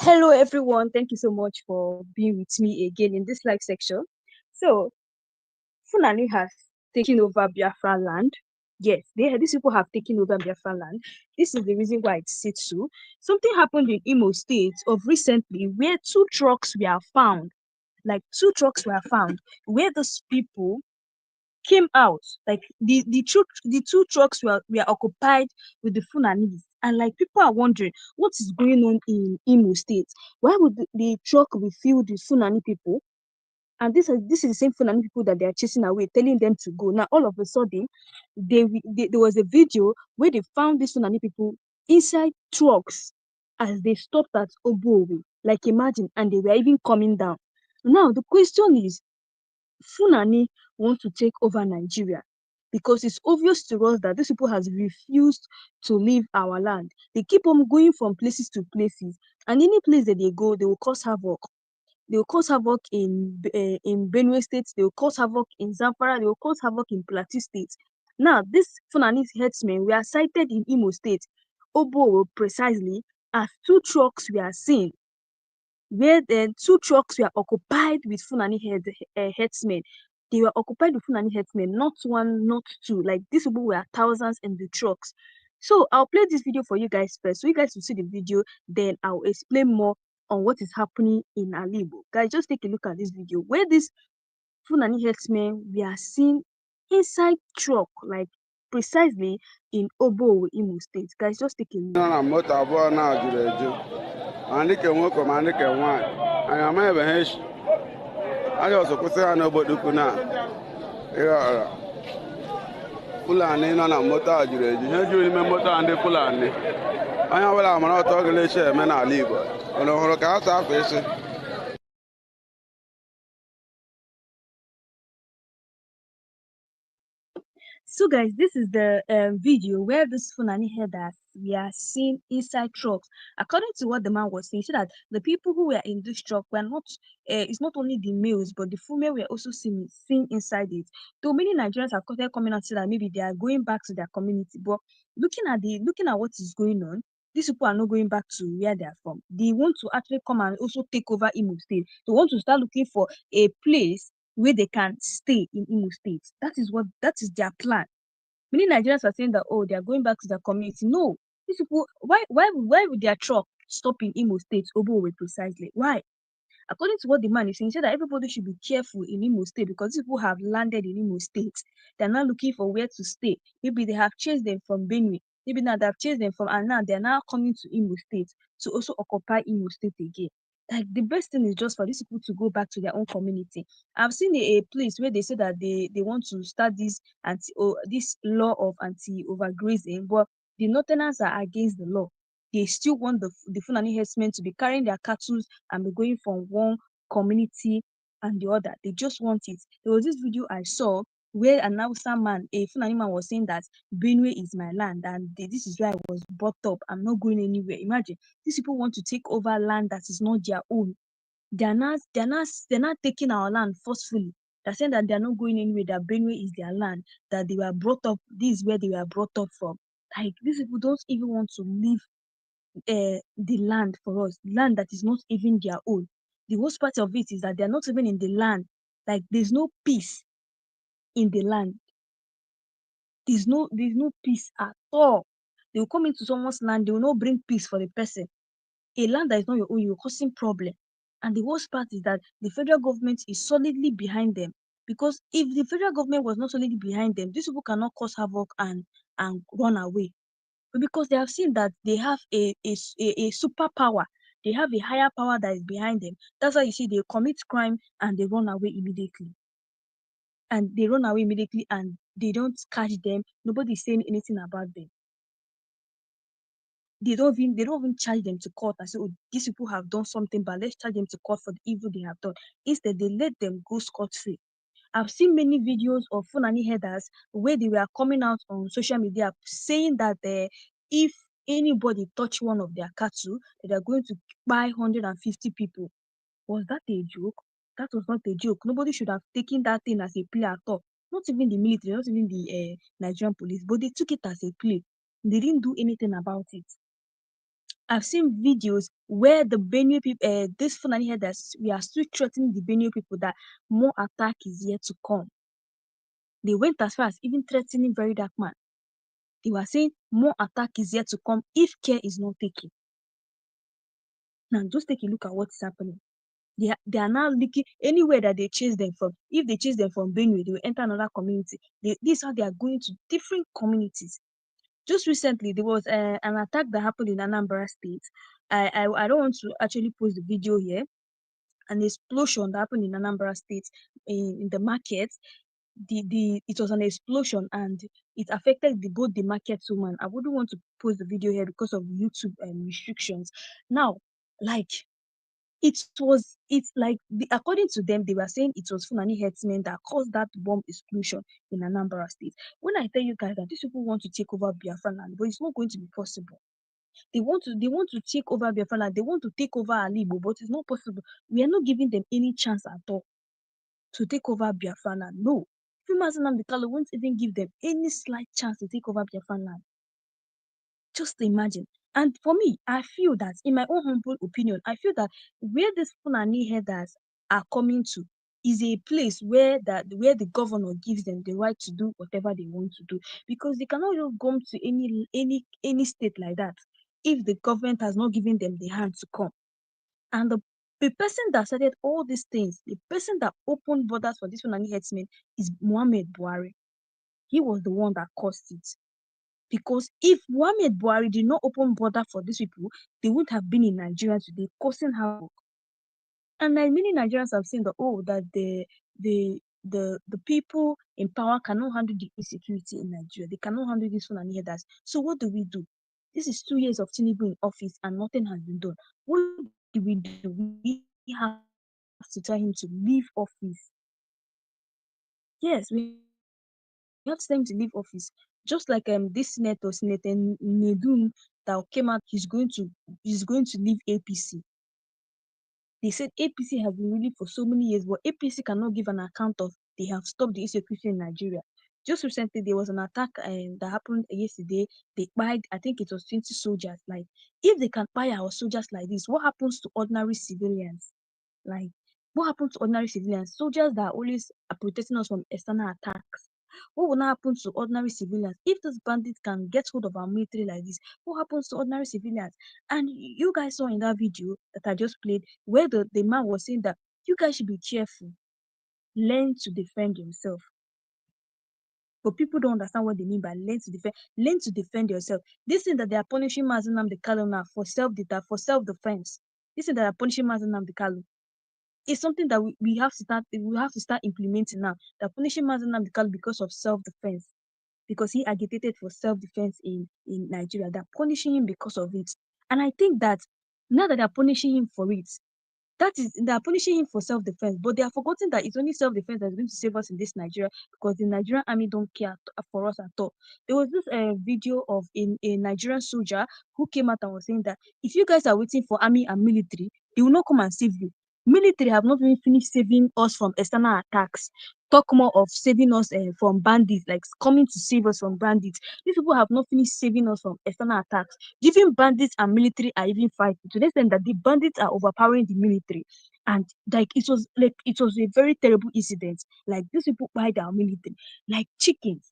Hello, everyone. Thank you so much for being with me again in this live section. So, Fulani has taken over Biafra land. Yes, these people have taken over Biafra land. This is the reason why it's said so. Something happened in Imo State of recently where two trucks were found. Like two trucks were found where those people came out. Like the two trucks were occupied with the Funanis. And like people are wondering what is going on in Imo State. Why would the truck be filled with Fulani people? And this is the same Fulani people that they are chasing away, telling them to go. Now all of a sudden, there was a video where they found these Fulani people inside trucks as they stopped at Obuowe. Like imagine, and they were even coming down. Now the question is, Fulani want to take over Nigeria because it's obvious to us that these people has refused to leave our land. They keep on going from places to places, and any place that they go, they will cause havoc. They will cause havoc in Benue State. They will cause havoc in Zamfara. They will cause havoc in Plateau State. Now, these Fulani herdsmen were sighted in Imo State, Obo precisely, as two trucks were seen where the two trucks were occupied with Fulani herdsmen. They were occupied with Fulani herdsmen, not one, not two. Like these people were thousands in the trucks. So I'll play this video for you guys first. So you guys will see the video, then I'll explain more on what is happening in Alibo. Guys, just take a look at this video where these Fulani herdsmen were seen inside truck, like precisely in Obo, Imo State. Guys, just take a look. Na moto abụọ na-ajụrụ eju ma ndị ke nwoke ma ndị ke nwaanyị anyị amaghị ebe ha echi anyị ọzọ kwụsị ha n'obodo ukwu na ịghọrọ Fulani nọ na moto a jụrụ eju ihe juru n'ime moto a ndị Fulani onye ọbụla mara ọtọ ọ ga-eche eme n'ala Igbo ụnụ hụrụ ka ha tụ afọ isi. So guys, this is the video where this Fulani herders we are seen inside trucks. According to what the man was saying, he said that the people who were in this truck were not, it's not only the males, but the female were also seen inside it. Though many Nigerians have started coming out to say that maybe they are going back to their community, but looking at what is going on, these people are not going back to where they are from. They want to actually come and also take over Imo State. They want to start looking for a place where they can stay in Imo State. That is their plan. Many Nigerians are saying that, oh, they are going back to their community. No, these people, why would their truck stop in Imo State, Obowe precisely? Why? According to what the man is saying, he said that everybody should be careful in Imo State because these people have landed in Imo State. They're not looking for where to stay. Maybe they have chased them from Benue. Maybe now they have chased them from, and now they're now coming to Imo State to also occupy Imo State again. Like the best thing is just for these people to go back to their own community. I've seen a place where they say that they want to start this this law of anti-overgrazing, but the Northerners are against the law. They still want the Fulani herdsmen to be carrying their cattle and be going from one community and the other. They just want it. There was this video I saw where an Hausa man, a Fulani man, was saying that Benue is my land and this is where I was brought up. I'm not going anywhere. Imagine these people want to take over land that is not their own. They're not taking our land forcefully. They're saying that they're not going anywhere, that Benue is their land, that they were brought up, this is where they were brought up from. Like these people don't even want to leave the land for us, land that is not even their own. The worst part of it is that they're not even in the land. Like there's no peace in the land. There's no peace at all. They will come into someone's land, they will not bring peace for the person. A land that is not your own, you're causing problem. And the worst part is that the federal government is solidly behind them. Because if the federal government was not solidly behind them, these people cannot cause havoc and run away. But because they have seen that they have a superpower, they have a higher power that is behind them. That's why you see they commit crime and they run away immediately. And they run away immediately and they don't catch them. Nobody's saying anything about them. They don't even charge them to court and say, oh, these people have done something, but let's charge them to court for the evil they have done. Instead, they let them go scot-free. I've seen many videos of Fulani herders where they were coming out on social media saying that if anybody touch one of their cattle, they are going to buy 150 people. Was that a joke? That was not a joke. Nobody should have taken that thing as a play at all. Not even the military, not even the Nigerian police, but they took it as a play. They didn't do anything about it. I've seen videos where the Benue people, this Fulani herders, we are still threatening the Benue people that more attack is yet to come. They went as far as even threatening Very Dark Man. They were saying more attack is yet to come if care is not taken. Now, just take a look at what's happening. They are now looking anywhere that they chase them from. If they chase them from Benue, they will enter another community. This is how they are going to different communities. Just recently, there was an attack that happened in Anambra State. I don't want to actually post the video here. An explosion that happened in Anambra State in the market. It was an explosion and it affected both the market woman. I wouldn't want to post the video here because of YouTube restrictions. Now, like it's like according to them, they were saying it was Fulani Herdsmen that caused that bomb explosion in Anambra State. When I tell you guys that these people want to take over Biafra land, but it's not going to be possible. They want to take over Biafra land. They want to take over Alibo, but it's not possible. We are not giving them any chance at all to take over Biafra land. No. Nnamdi Kanu won't even give them any slight chance to take over Biafra land. Just imagine. And for me, I feel that, in my own humble opinion, I feel that where these Fulani herders are coming to is a place where the governor gives them the right to do whatever they want to do, because they cannot just go to any state like that if the government has not given them the hand to come. And the person that started all these things, the person that opened borders for this Fulani herdsmen is Muhammad Buhari. He was the one that caused it. Because if Muhammad Buhari did not open border for these people, they wouldn't have been in Nigeria today, causing havoc. And like many Nigerians have seen that the people in power cannot handle the insecurity in Nigeria. They cannot handle this one and the others. So what do we do? This is 2 years of Tinubu in office and nothing has been done. What do? We have to tell him to leave office. Yes, we have to tell him to leave office. Just like this Senator Nedum that came out that he's going to leave APC. They said APC has been ruling for so many years, but APC cannot give an account of they have stopped the insecurity in Nigeria. Just recently, there was an attack that happened yesterday. They buyed, I think it was 20 soldiers. Like, if they can buy our soldiers like this, what happens to ordinary civilians? Like, what happens to ordinary civilians? Soldiers that are always protecting us from external attacks. What will now happen to ordinary civilians? If those bandits can get hold of our military like this, what happens to ordinary civilians? And you guys saw in that video that I just played where the man was saying that you guys should be careful. Learn to defend yourself. But people don't understand what they mean by learn to defend. Learn to defend yourself. This thing that they are punishing Nnamdi Kanu now for self-defense. This thing that they are punishing Nnamdi Kanu is something that we have to start implementing now. They're punishing Nnamdi Kanu because of self-defense. Because he agitated for self-defense in Nigeria. They're punishing him because of it. And I think that now that they're punishing him for it, they are punishing him for self-defense, but they are forgetting that it's only self-defense that's going to save us in this Nigeria, because the Nigerian army don't care for us at all. There was this video of a Nigerian soldier who came out and was saying that if you guys are waiting for army and military, they will not come and save you. Military have not even finished saving us from external attacks. Talk more of saving us from bandits, like coming to save us from bandits. These people have not finished saving us from external attacks. Even bandits and military are even fighting to the extent that the bandits are overpowering the military. And it was a very terrible incident. Like these people buy our military like chickens.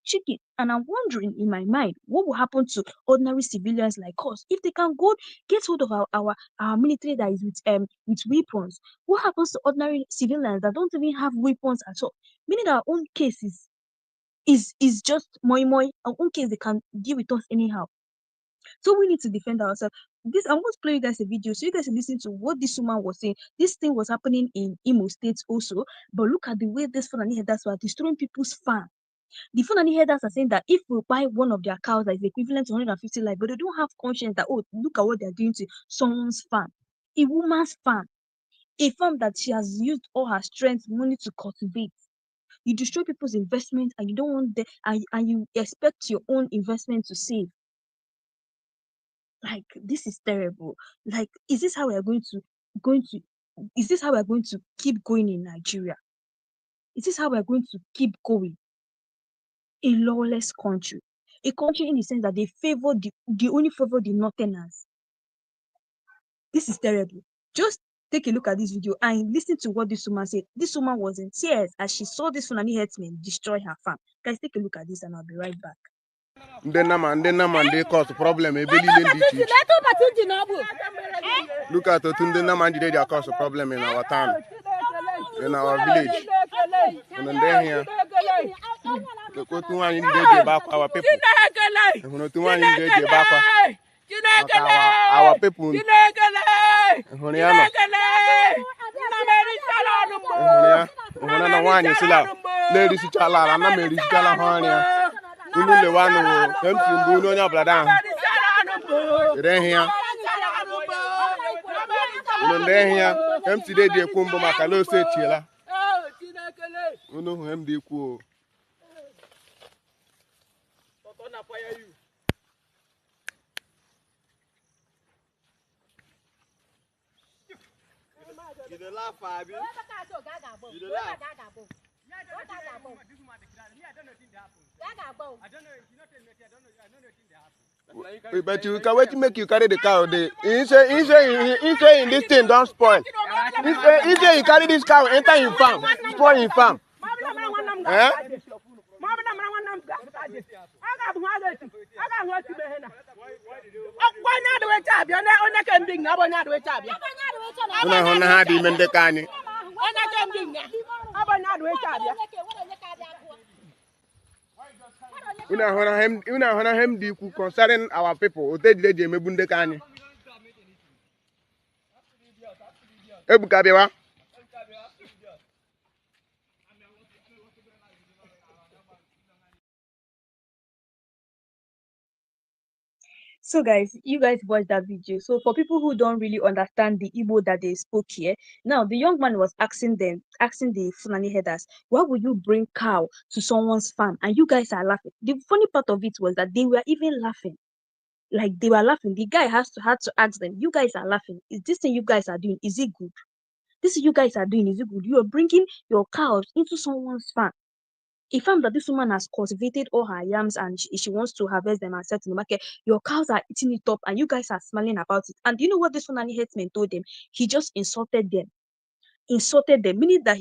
Chicken. And I'm wondering in my mind, what will happen to ordinary civilians like us if they can go get hold of our military that is with weapons? What happens to ordinary civilians that don't even have weapons at all? Meaning our own cases is just moi moi. Our own case they can deal with us anyhow. So we need to defend ourselves. I'm going to play you guys a video so you guys can listen to what this woman was saying. This thing was happening in Imo State also, but look at the way this Fulani herders were destroying people's farm. The Fulani herders are saying that if we buy one of their cows that is equivalent to 150 life, but they don't have conscience that, oh, look at what they're doing to someone's farm, a woman's farm, a farm that she has used all her strength, money to cultivate. You destroy people's investment and you don't want them, and you expect your own investment to save. Like, this is terrible. Like, is this how we're going to is this how we're going to keep going in Nigeria? Is this how we're going to keep going? A lawless country. A country in the sense that they only favor the northerners. This is terrible. Just take a look at this video and listen to what this woman said. This woman was in tears as she saw this Fulani herdsmen destroy her farm. Guys, take a look at this and I'll be right back. They cause problem. Look at they cause a problem in our town, in our village. And then here, our people. Our people. Ladies, the one who comes to do no blada. Then here, comes today, dear Kumbo Macalo said Chilla. You know him, the cool. You don't laugh, Fabi. You don't laugh. But you can wait to make you carry the cow. He say in this thing don't spoil. He say you carry this cow, enter in farm, spoil in farm. Eh? Concerning our people, So guys, you guys watched that video. So for people who don't really understand the Igbo that they spoke here, now the young man was asking the Fulani herders, why would you bring cow to someone's farm? And you guys are laughing. The funny part of it was that they were even laughing. Like they were laughing. The guy had to ask them, you guys are laughing. Is this thing you guys are doing, is it good? This you guys are doing, is it good? You are bringing your cows into someone's farm. A farm that this woman has cultivated all her yams and she wants to harvest them and sell to the market. Your cows are eating it up and you guys are smiling about it. And you know what this Fulani herdsman told them? He just insulted them. Meaning that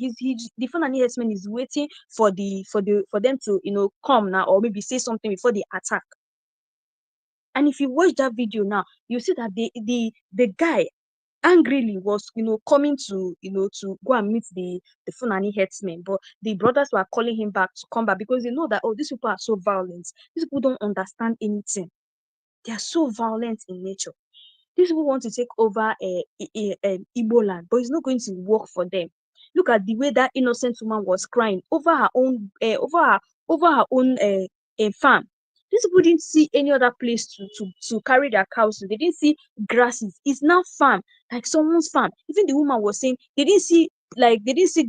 the Fulani herdsman is waiting for them to come now or maybe say something before they attack. And if you watch that video now, you see that the guy angrily was coming to to go and meet the Fulani herdsmen, but the brothers were calling him back to come back because they know that, oh, these people are so violent. These people don't understand anything. They are so violent in nature. These people want to take over Igbo land, but it's not going to work for them. Look at the way that innocent woman was crying over her own farm. These people didn't see any other place to carry their cows to. They didn't see grasses. It's now farm, like someone's farm. Even the woman was saying they didn't see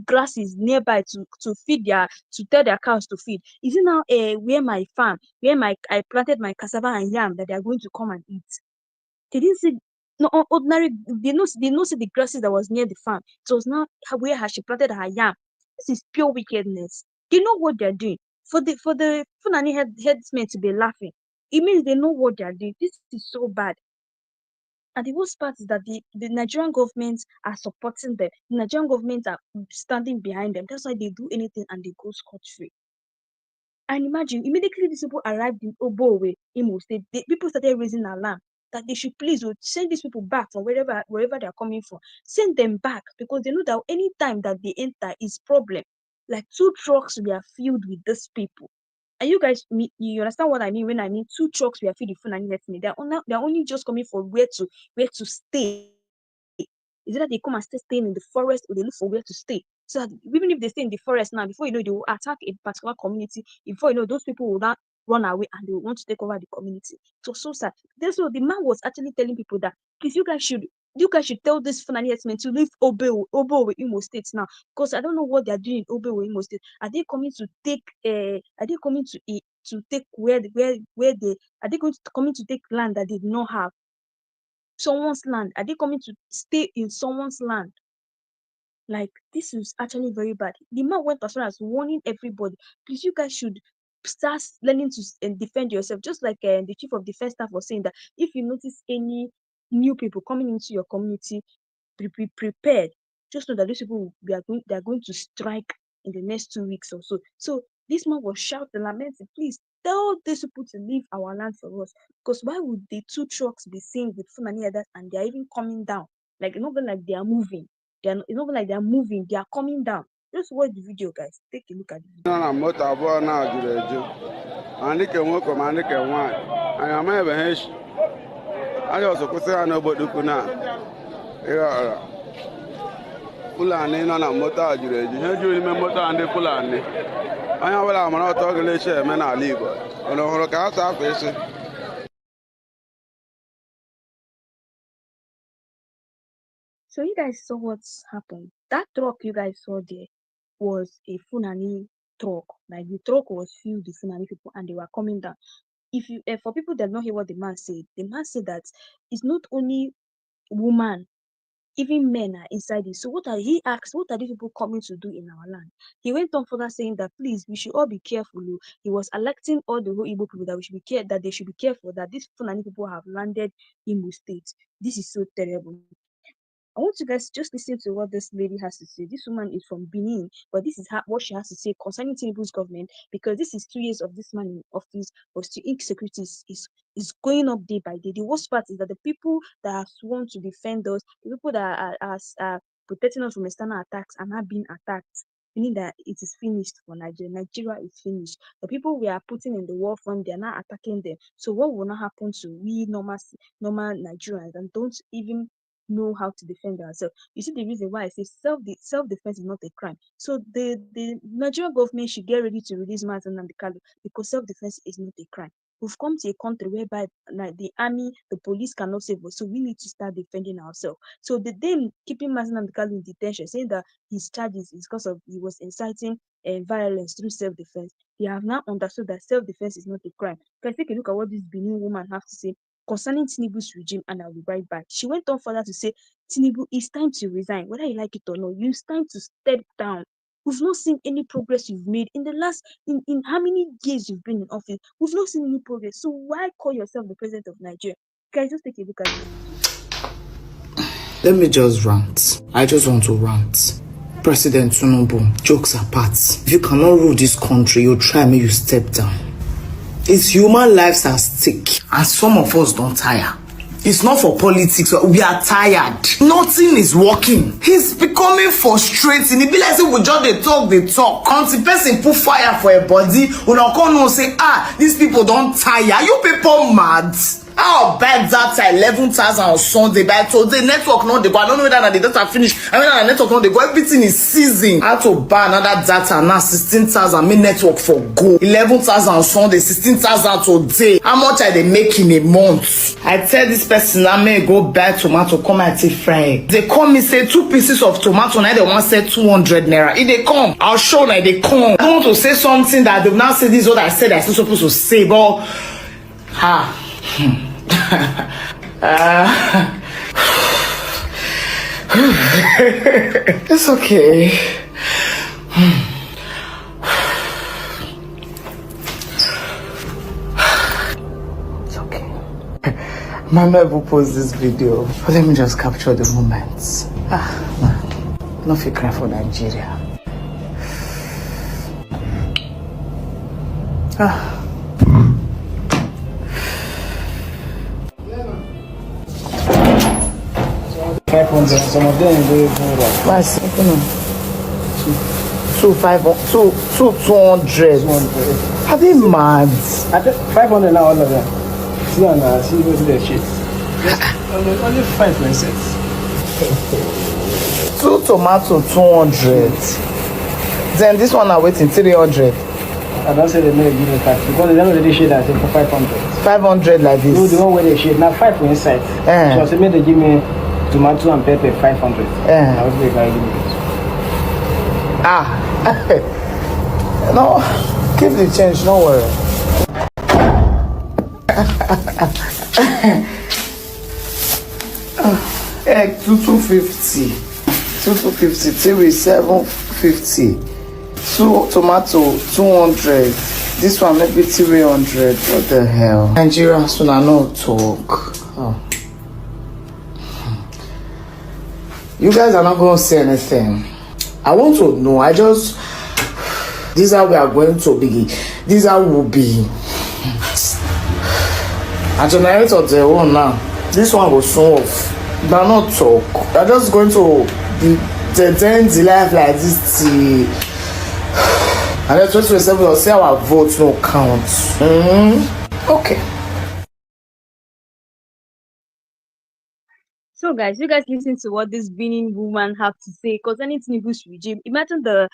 grasses nearby to tell their cows to feed. Is it now where my farm, where I planted my cassava and yam that they are going to come and eat? They didn't see no ordinary. They know see the grasses that was near the farm. It was now where she planted her yam. This is pure wickedness. They know what they're doing. For the Fulani headsmen to be laughing, it means they know what they're doing. This is so bad. And the worst part is that the Nigerian government are supporting them. The Nigerian government are standing behind them. That's why they do anything and they go scot-free. And imagine, immediately these people arrived in Obowe, Imo State, people started raising alarm that they should please send these people back from wherever they are coming from. Send them back because they know that any time that they enter is problem. Like 2 trucks were filled with these people. And you guys, you understand what I mean when I mean 2 trucks were filled with Fulani herdsmen. They're only just coming for where to stay. Is it that they come and stay staying in the forest or they look for where to stay? So that even if they stay in the forest now, before you know, they will attack a particular community. Before you know, those people will not run away and they will want to take over the community. So sad. That's why the man was actually telling people that please, you guys should tell this Fulani herdsmen to leave Obo Imo State now, because I don't know what they are doing in Obo Imo State. Are they coming to take? Are they coming to take where they are they coming to take land that they did not have? Someone's land? Are they coming to stay in someone's land? Like, this is actually very bad. The man went as far as warning everybody, please, you guys should start learning to defend yourself. Just like the chief of defense staff was saying that if you notice any new people coming into your community, be prepared. Just know that these people they are going to strike in the next 2 weeks or so. So this man was shouting, lamenting, please tell these people to leave our land for us. Because why would the 2 trucks be seen with Fulani Herdsmen and they are even coming down? Like it's not even like they are moving. It's not even like they are moving, they are coming down. Just watch the video, guys. Take a look at the video. nọ na moto abụọ na-ajụrụ eju ma ndị ke nwoke ma ndị ke nwaanyị anyị amaghị ebe ha echi anyị ọzọ kwụsị ha n'obodo ukwu na ịghọrọ Fulani nọ na moto a jụrụ eju ha jụrụ n'ime moto a ndị Fulani onye ọbụla mara ọtọ ọ ga-echi eme n'ala Igbo ụnụ hụrụ ka ha sa afọ isi. So you guys saw what's happened. That truck you guys saw there was a Fulani truck. Like the truck was filled with Fulani people and they were coming down. If you for people that don't hear what the man said that it's not only woman, even men are inside it. So he asked, what are these people coming to do in our land? He went on further saying that please, we should all be careful. He was alerting all the whole Igbo people that we should be that they should be careful, that these Fulani people have landed in Imo State. This is so terrible. I want you guys to just listen to what this lady has to say. This woman is from Benin, but this is what she has to say concerning Tinubu's government, because this is 2 years of this man in office, but still insecurity is going up day by day. The worst part is that the people that have sworn to defend us, the people that are protecting us from external attacks, are not being attacked, meaning that it is finished for Nigeria. Nigeria is finished. The people we are putting in the war front, they are not attacking them. So what will not happen to we normal Nigerians and don't even know how to defend ourselves? You see the reason why I say self-defense is not a crime. So the Nigerian government should get ready to release Nnamdi Kanu, because self-defense is not a crime. We've come to a country whereby like the army, the police cannot save us, so we need to start defending ourselves. So them keeping Nnamdi Kanu in detention, saying that his charges is because of he was inciting violence through self-defense. They have now understood that self-defense is not a crime. Can take a look at what this Benin woman has to say concerning Tinubu's regime, and I'll be right back. She went on further to say, Tinubu, it's time to resign. Whether you like it or not, it's time to step down. We've not seen any progress you've made in the last, in how many years you've been in office. We've not seen any progress. So why call yourself the president of Nigeria? Guys, just take a look at this. Let me just rant. I just want to rant. President Tinubu, jokes apart. If you cannot rule this country, you try me, you step down. It's human lives at stake, and some of us don't tire. It's not for politics. We are tired. Nothing is working. He's becoming frustrating. It be like we just they talk. Until person put fire for a body, we not come say, these people don't tire. You people mad. I'll buy data 11,000 on Sunday. By today, network not they go. I don't know whether the data finish. I mean, the network not they go. Everything is seizing. I have to buy another data now. 16,000. Me network for go. 11,000 on Sunday. 16,000 today. How much are they make in a month? I tell this person I may go buy tomato. Come and take fry. They come me say 2 pieces of tomato. Now they want say 200 naira. If they come, I'll show now they come. I want to say something that they've now say this is what I said. I'm still supposed to say, but it's okay. It's okay. Mama will post this video, but let me just capture the moments. Man, no fear cry for Nigeria. Some of them very rural. Why is it? 200. Are they mad? 500 now, all of them. See on see the shit. Only 5%. 2 tomato 200. Then this one are waiting 300. I don't say they may give me tax because they don't really shade that for 500. 500 like this. No, the one where they shade now 5 for inside. So I say maybe they give me tomato and pepper 500. I was very give me it. No, keep the change, no worry. Egg 250. 250, 750. 2 tomato 200. This one maybe 300. What the hell? Nigeria soon I know talk. You guys are not going to say anything. I want to know. This is how we are going to be. This is how we'll be. I generate of the one now. This one will soon off. They're not talk. They're just going to be the life like this till. And then 2027 we'll say our votes no count. Okay. So guys, you guys listen to what this Benin woman have to say concerning Tinubu's regime. Imagine the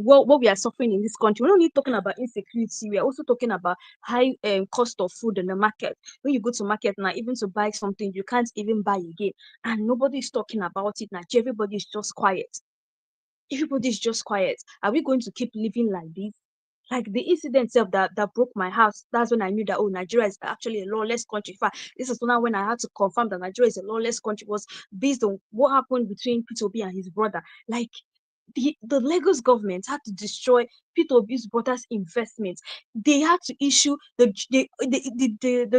what we are suffering in this country. We're not only talking about insecurity, we are also talking about high cost of food in the market. When you go to market now, even to buy something, you can't even buy again. And nobody is talking about it now. Everybody is just quiet. Everybody is just quiet. Are we going to keep living like this? Like the incident itself that broke my heart, that's when I knew that, oh, Nigeria is actually a lawless country. In fact, this is now when I had to confirm that Nigeria is a lawless country, was based on what happened between P2B and his brother. Like the Lagos government had to destroy P2B's brother's investments. They had to issue the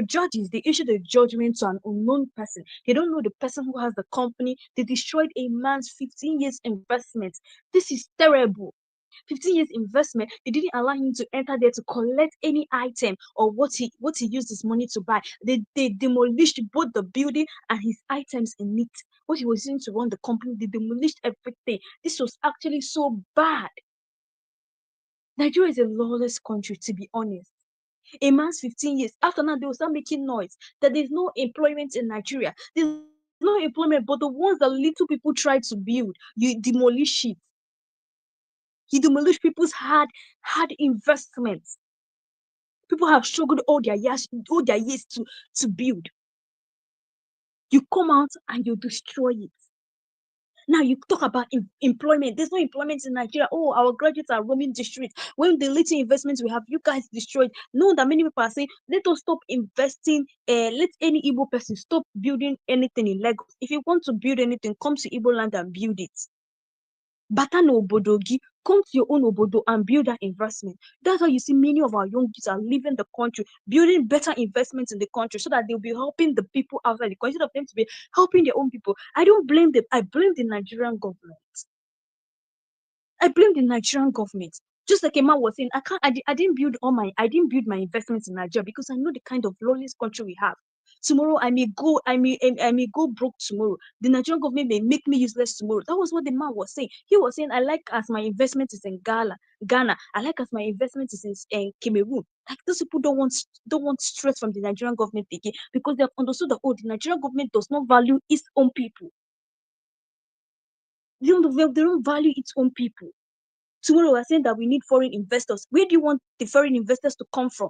judges, they issued a judgment to an unknown person. They don't know the person who has the company. They destroyed a man's 15 years investment. This is terrible. 15 years investment, they didn't allow him to enter there to collect any item or what he used his money to buy. They demolished both the building and his items in it. What he was using to run the company, they demolished everything. This was actually so bad. Nigeria is a lawless country, to be honest. A man's 15 years. After that, they will start making noise that there's no employment in Nigeria. There's no employment, but the ones that little people try to build, you demolish it. You demolish people's hard investments. People have struggled all their years to build. You come out and you destroy it. Now you talk about employment. There's no employment in Nigeria. Oh, our graduates are roaming the streets. When the little investments we have, you guys destroyed. Know that many people are saying, let us stop investing. Let any Igbo person stop building anything in Lagos. If you want to build anything, come to Igbo land and build it. Batano Obodogi, come to your own Obodo and build that investment. That's why you see many of our young kids are leaving the country, building better investments in the country so that they'll be helping the people outside the country instead of them to be helping their own people. I don't blame them. I blame the Nigerian government. I blame the Nigerian government. Just like a man was saying, I didn't build my investments in Nigeria because I know the kind of lawless country we have. Tomorrow I may go broke tomorrow. The Nigerian government may make me useless tomorrow. That was what the man was saying. He was saying, I like as my investment is in Ghana. I like as my investment is in Cameroon. Like those people don't want stress from the Nigerian government again because they have understood that, oh, the Nigerian government does not value its own people. They don't value its own people. Tomorrow we're saying that we need foreign investors. Where do you want the foreign investors to come from?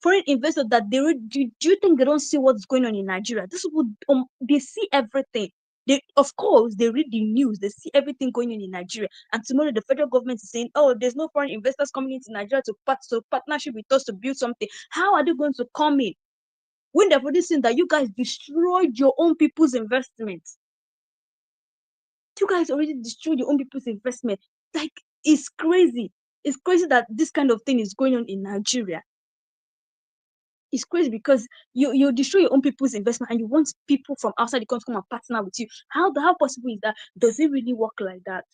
Foreign investors that do you think they don't see what's going on in Nigeria? This would they see everything. Of course they read the news, they see everything going on in Nigeria. And tomorrow the federal government is saying, oh, there's no foreign investors coming into Nigeria to partnership with us to build something. How are they going to come in when they're producing that you guys destroyed your own people's investments? You guys already destroyed your own people's investment. Like, it's crazy. It's crazy that this kind of thing is going on in Nigeria. It's crazy because you destroy your own people's investment and you want people from outside the country to come and partner with you. How possible is that? Does it really work like that?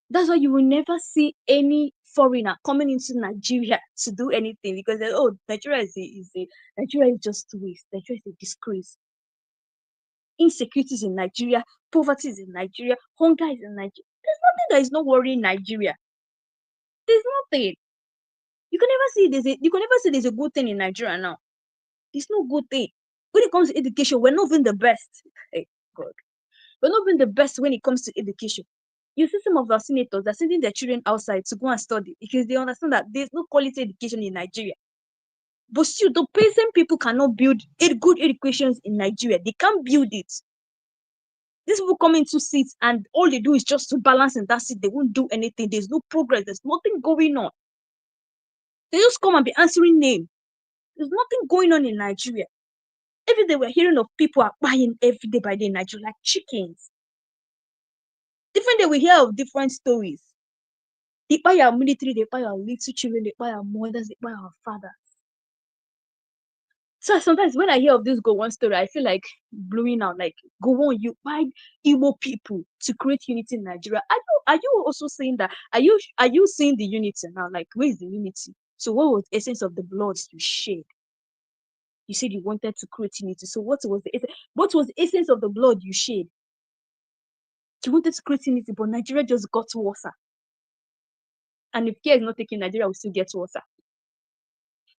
That's why you will never see any foreigner coming into Nigeria to do anything because Nigeria is just waste. Nigeria is a disgrace. Insecurity is in Nigeria, poverty is in Nigeria, hunger is in Nigeria. There's nothing that is not worrying Nigeria. There's nothing. You can never say there's a good thing in Nigeria now. There's no good thing. When it comes to education, we're not even the best. Hey, God. We're not even the best when it comes to education. You see some of our senators are sending their children outside to go and study because they understand that there's no quality education in Nigeria. But still, the peasant people cannot build good educations in Nigeria. They can't build it. These people come into seats and all they do is just to balance in that seat. They won't do anything. There's no progress. There's nothing going on. They just come and be answering names. There's nothing going on in Nigeria. Every day we're hearing of people are buying every day by day in Nigeria like chickens. Different day we hear of different stories. They buy our military, they buy our little children, they buy our mothers, they buy our fathers. So sometimes when I hear of this Go One story, I feel like blowing out. Like, Go One, you why Igbo people to create unity in Nigeria? Are you also saying that? Are you seeing the unity now? Like, where is the unity? So what was the essence of the blood you shed? You said you wanted to create unity. So what was the essence of the blood you shed? You wanted to create unity, but Nigeria just got worse. And if care is not taken, Nigeria will still get worse.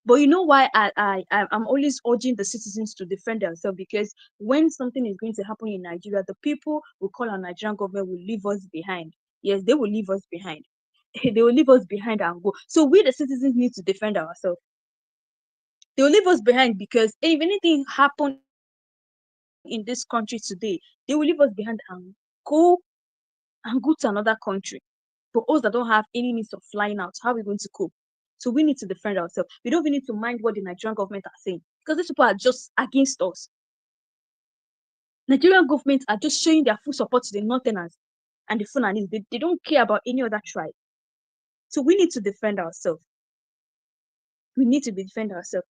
But you know why I'm always urging the citizens to defend themselves? Because when something is going to happen in Nigeria, the people who call on Nigerian government will leave us behind. Yes, they will leave us behind. They will leave us behind and go. So we, the citizens, need to defend ourselves. They will leave us behind because if anything happen in this country today, they will leave us behind go and go to another country. For us that don't have any means of flying out, how are we going to cope? So we need to defend ourselves. We don't even need to mind what the Nigerian government are saying because these people are just against us. Nigerian government are just showing their full support to the Northerners and the Fulanis. They don't care about any other tribe. So we need to defend ourselves. We need to defend ourselves.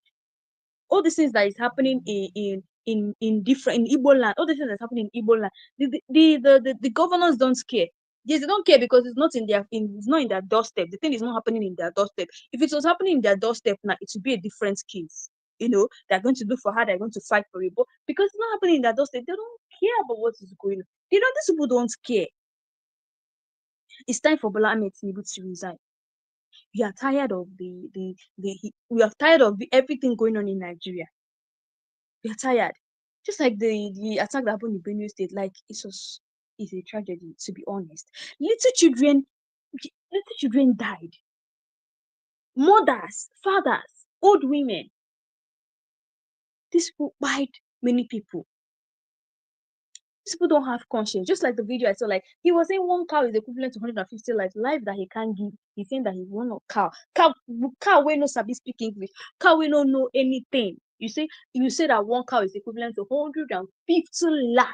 All these things that is happening in different in Igbo land, all the things that's happening in Igbo land, the governors don't care. Yes, they don't care because it's not it's not in their doorstep. The thing is not happening in their doorstep. If it was happening in their doorstep now, it would be a different case. They're going to do for her, they're going to fight for it. But because it's not happening in their doorstep, they don't care about what is going on. These people don't care. It's time for Bola Ahmed Tinubu to resign. We are tired of we are tired of everything going on in Nigeria. We are tired. Just like the attack that happened in Benue State, like it's a tragedy, to be honest. Little children died. Mothers, fathers, old women. These people bite many people. These people don't have conscience. Just like the video I saw, like he was saying one cow is equivalent to 150 lives. Life that he can't give. He's saying that he want a cow. Cow we no sabi speak English. Cow we no know anything. You say that one cow is equivalent to 150 lives.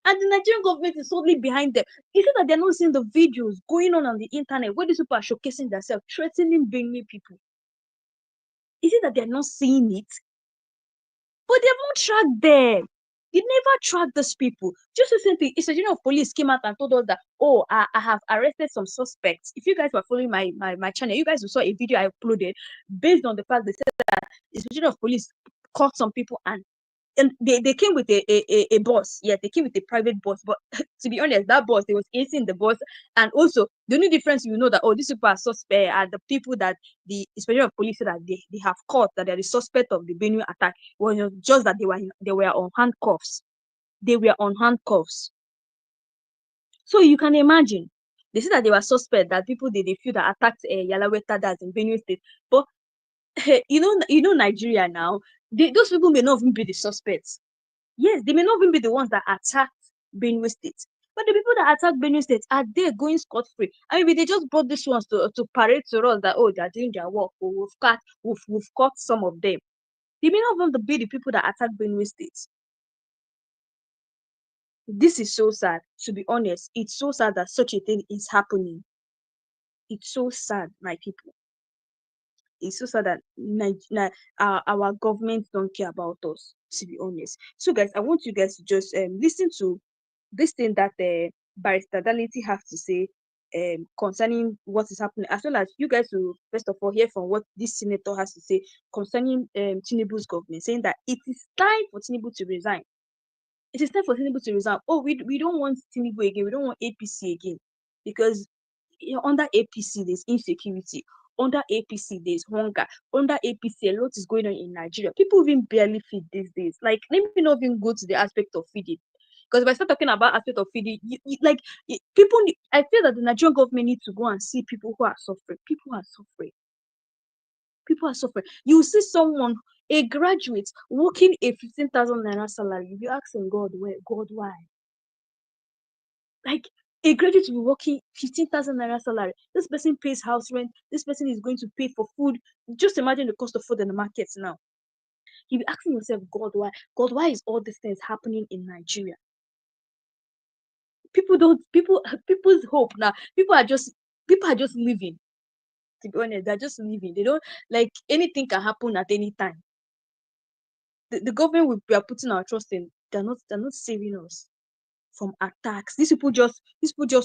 And the Nigerian government is totally behind them. Is it that they're not seeing the videos going on the internet where these people are showcasing themselves, threatening Benue people? Is it that they're not seeing it? But they haven't tracked them. They never tracked those people. Just recently, a sergeant of police came out and told us that, oh, I have arrested some suspects. If you guys were following my channel, you guys saw a video I uploaded based on the fact they said that the sergeant of police caught some people and they came with a boss. Yeah, they came with a private boss. But to be honest, that boss, they was acing the boss. And also, the only difference you know that, oh, these people are suspect are the people that the inspector of police said that they have caught, that they're the suspect of the Benue attack. Well, just that they were on handcuffs. They were on handcuffs. So you can imagine. They said that they were suspect, that people they feel that attacked Yalaweta, that's in Benue State. But you know Nigeria now, those people may not even be the suspects. Yes, they may not even be the ones that attacked Benue State. But the people that attacked Benue State are there going scot-free. I mean, they just brought these ones to parade to us that, oh, they're doing their work. Oh, we've caught some of them. They may not even be the people that attacked Benue State. This is so sad, to be honest. It's so sad that such a thing is happening. It's so sad, my people. It's so sad that our government don't care about us, to be honest. So, guys, I want you guys to just listen to this thing that Barrister Dality have to say concerning what is happening, as well as you guys will first of all hear from what this senator has to say concerning Tinubu's government, saying that it is time for Tinubu to resign. It is time for Tinubu to resign. Oh, we don't want Tinubu again. We don't want APC again, because under APC there's insecurity. Under APC there's hunger. Under APC a lot is going on in Nigeria. People even barely feed these days. Like, let me not even go to the aspect of feeding, because if I start talking about aspect of feeding, people. I feel that the Nigerian government needs to go and see people who are suffering. People are suffering. People are suffering. You see someone, a graduate, working a 15,000 naira salary. You'll be asking God, why? Like, a graduate will be working 15,000 naira salary. This person pays house rent. This person is going to pay for food. Just imagine the cost of food in the markets now. You'll be asking yourself, God, why? God, why is all these things happening in Nigeria? People's hope now. People are just living. To be honest, they're just living. They don't, like, anything can happen at any time. the government we are putting our trust in, they're not saving us from attacks. These people just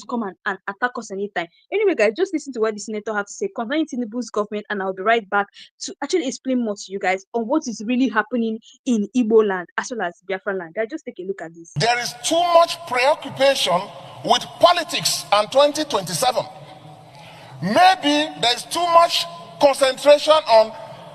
come and attack us anytime. Anyway, guys, just listen to what the senator had to say concerning Tinubu's government, and I'll be right back to actually explain more to you guys on what is really happening in Igbo land as well as Biafra land. Guys, just take a look at this. There is too much preoccupation with politics and 2027. Maybe there's too much concentration on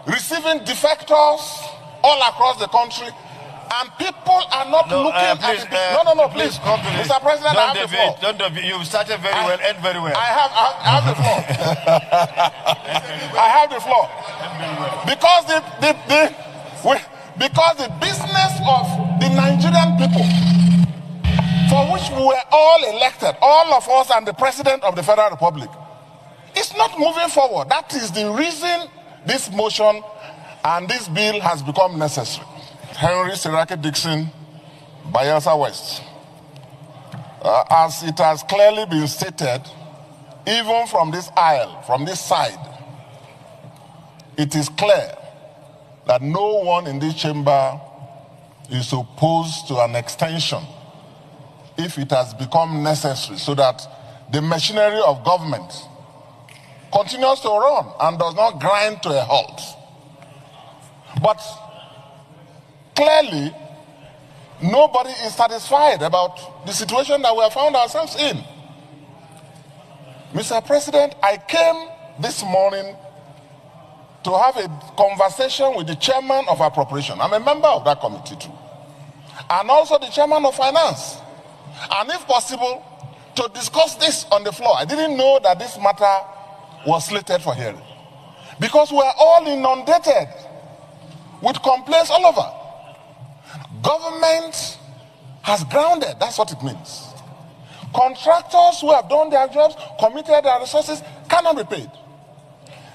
receiving defectors all across the country, and people are not looking please, at the please, Mr. President, I have the floor. You started very well, end very well. I have the floor. I have the floor. Because the business of the Nigerian people, for which we were all elected, all of us and the President of the Federal Republic, is not moving forward. That is the reason this motion and this bill has become necessary. Henry Siraki Dixon, Bayelsa West. As it has clearly been stated, even from this aisle, from this side, it is clear that no one in this chamber is opposed to an extension if it has become necessary, so that the machinery of government continues to run and does not grind to a halt. But clearly, nobody is satisfied about the situation that we have found ourselves in. Mr. President, I came this morning to have a conversation with the chairman of appropriation. I'm a member of that committee too. And also the chairman of finance. And if possible, to discuss this on the floor. I didn't know that this matter was slated for hearing, because we are all inundated with complaints all over. Government has grounded, that's what it means. Contractors who have done their jobs, committed their resources, cannot be paid.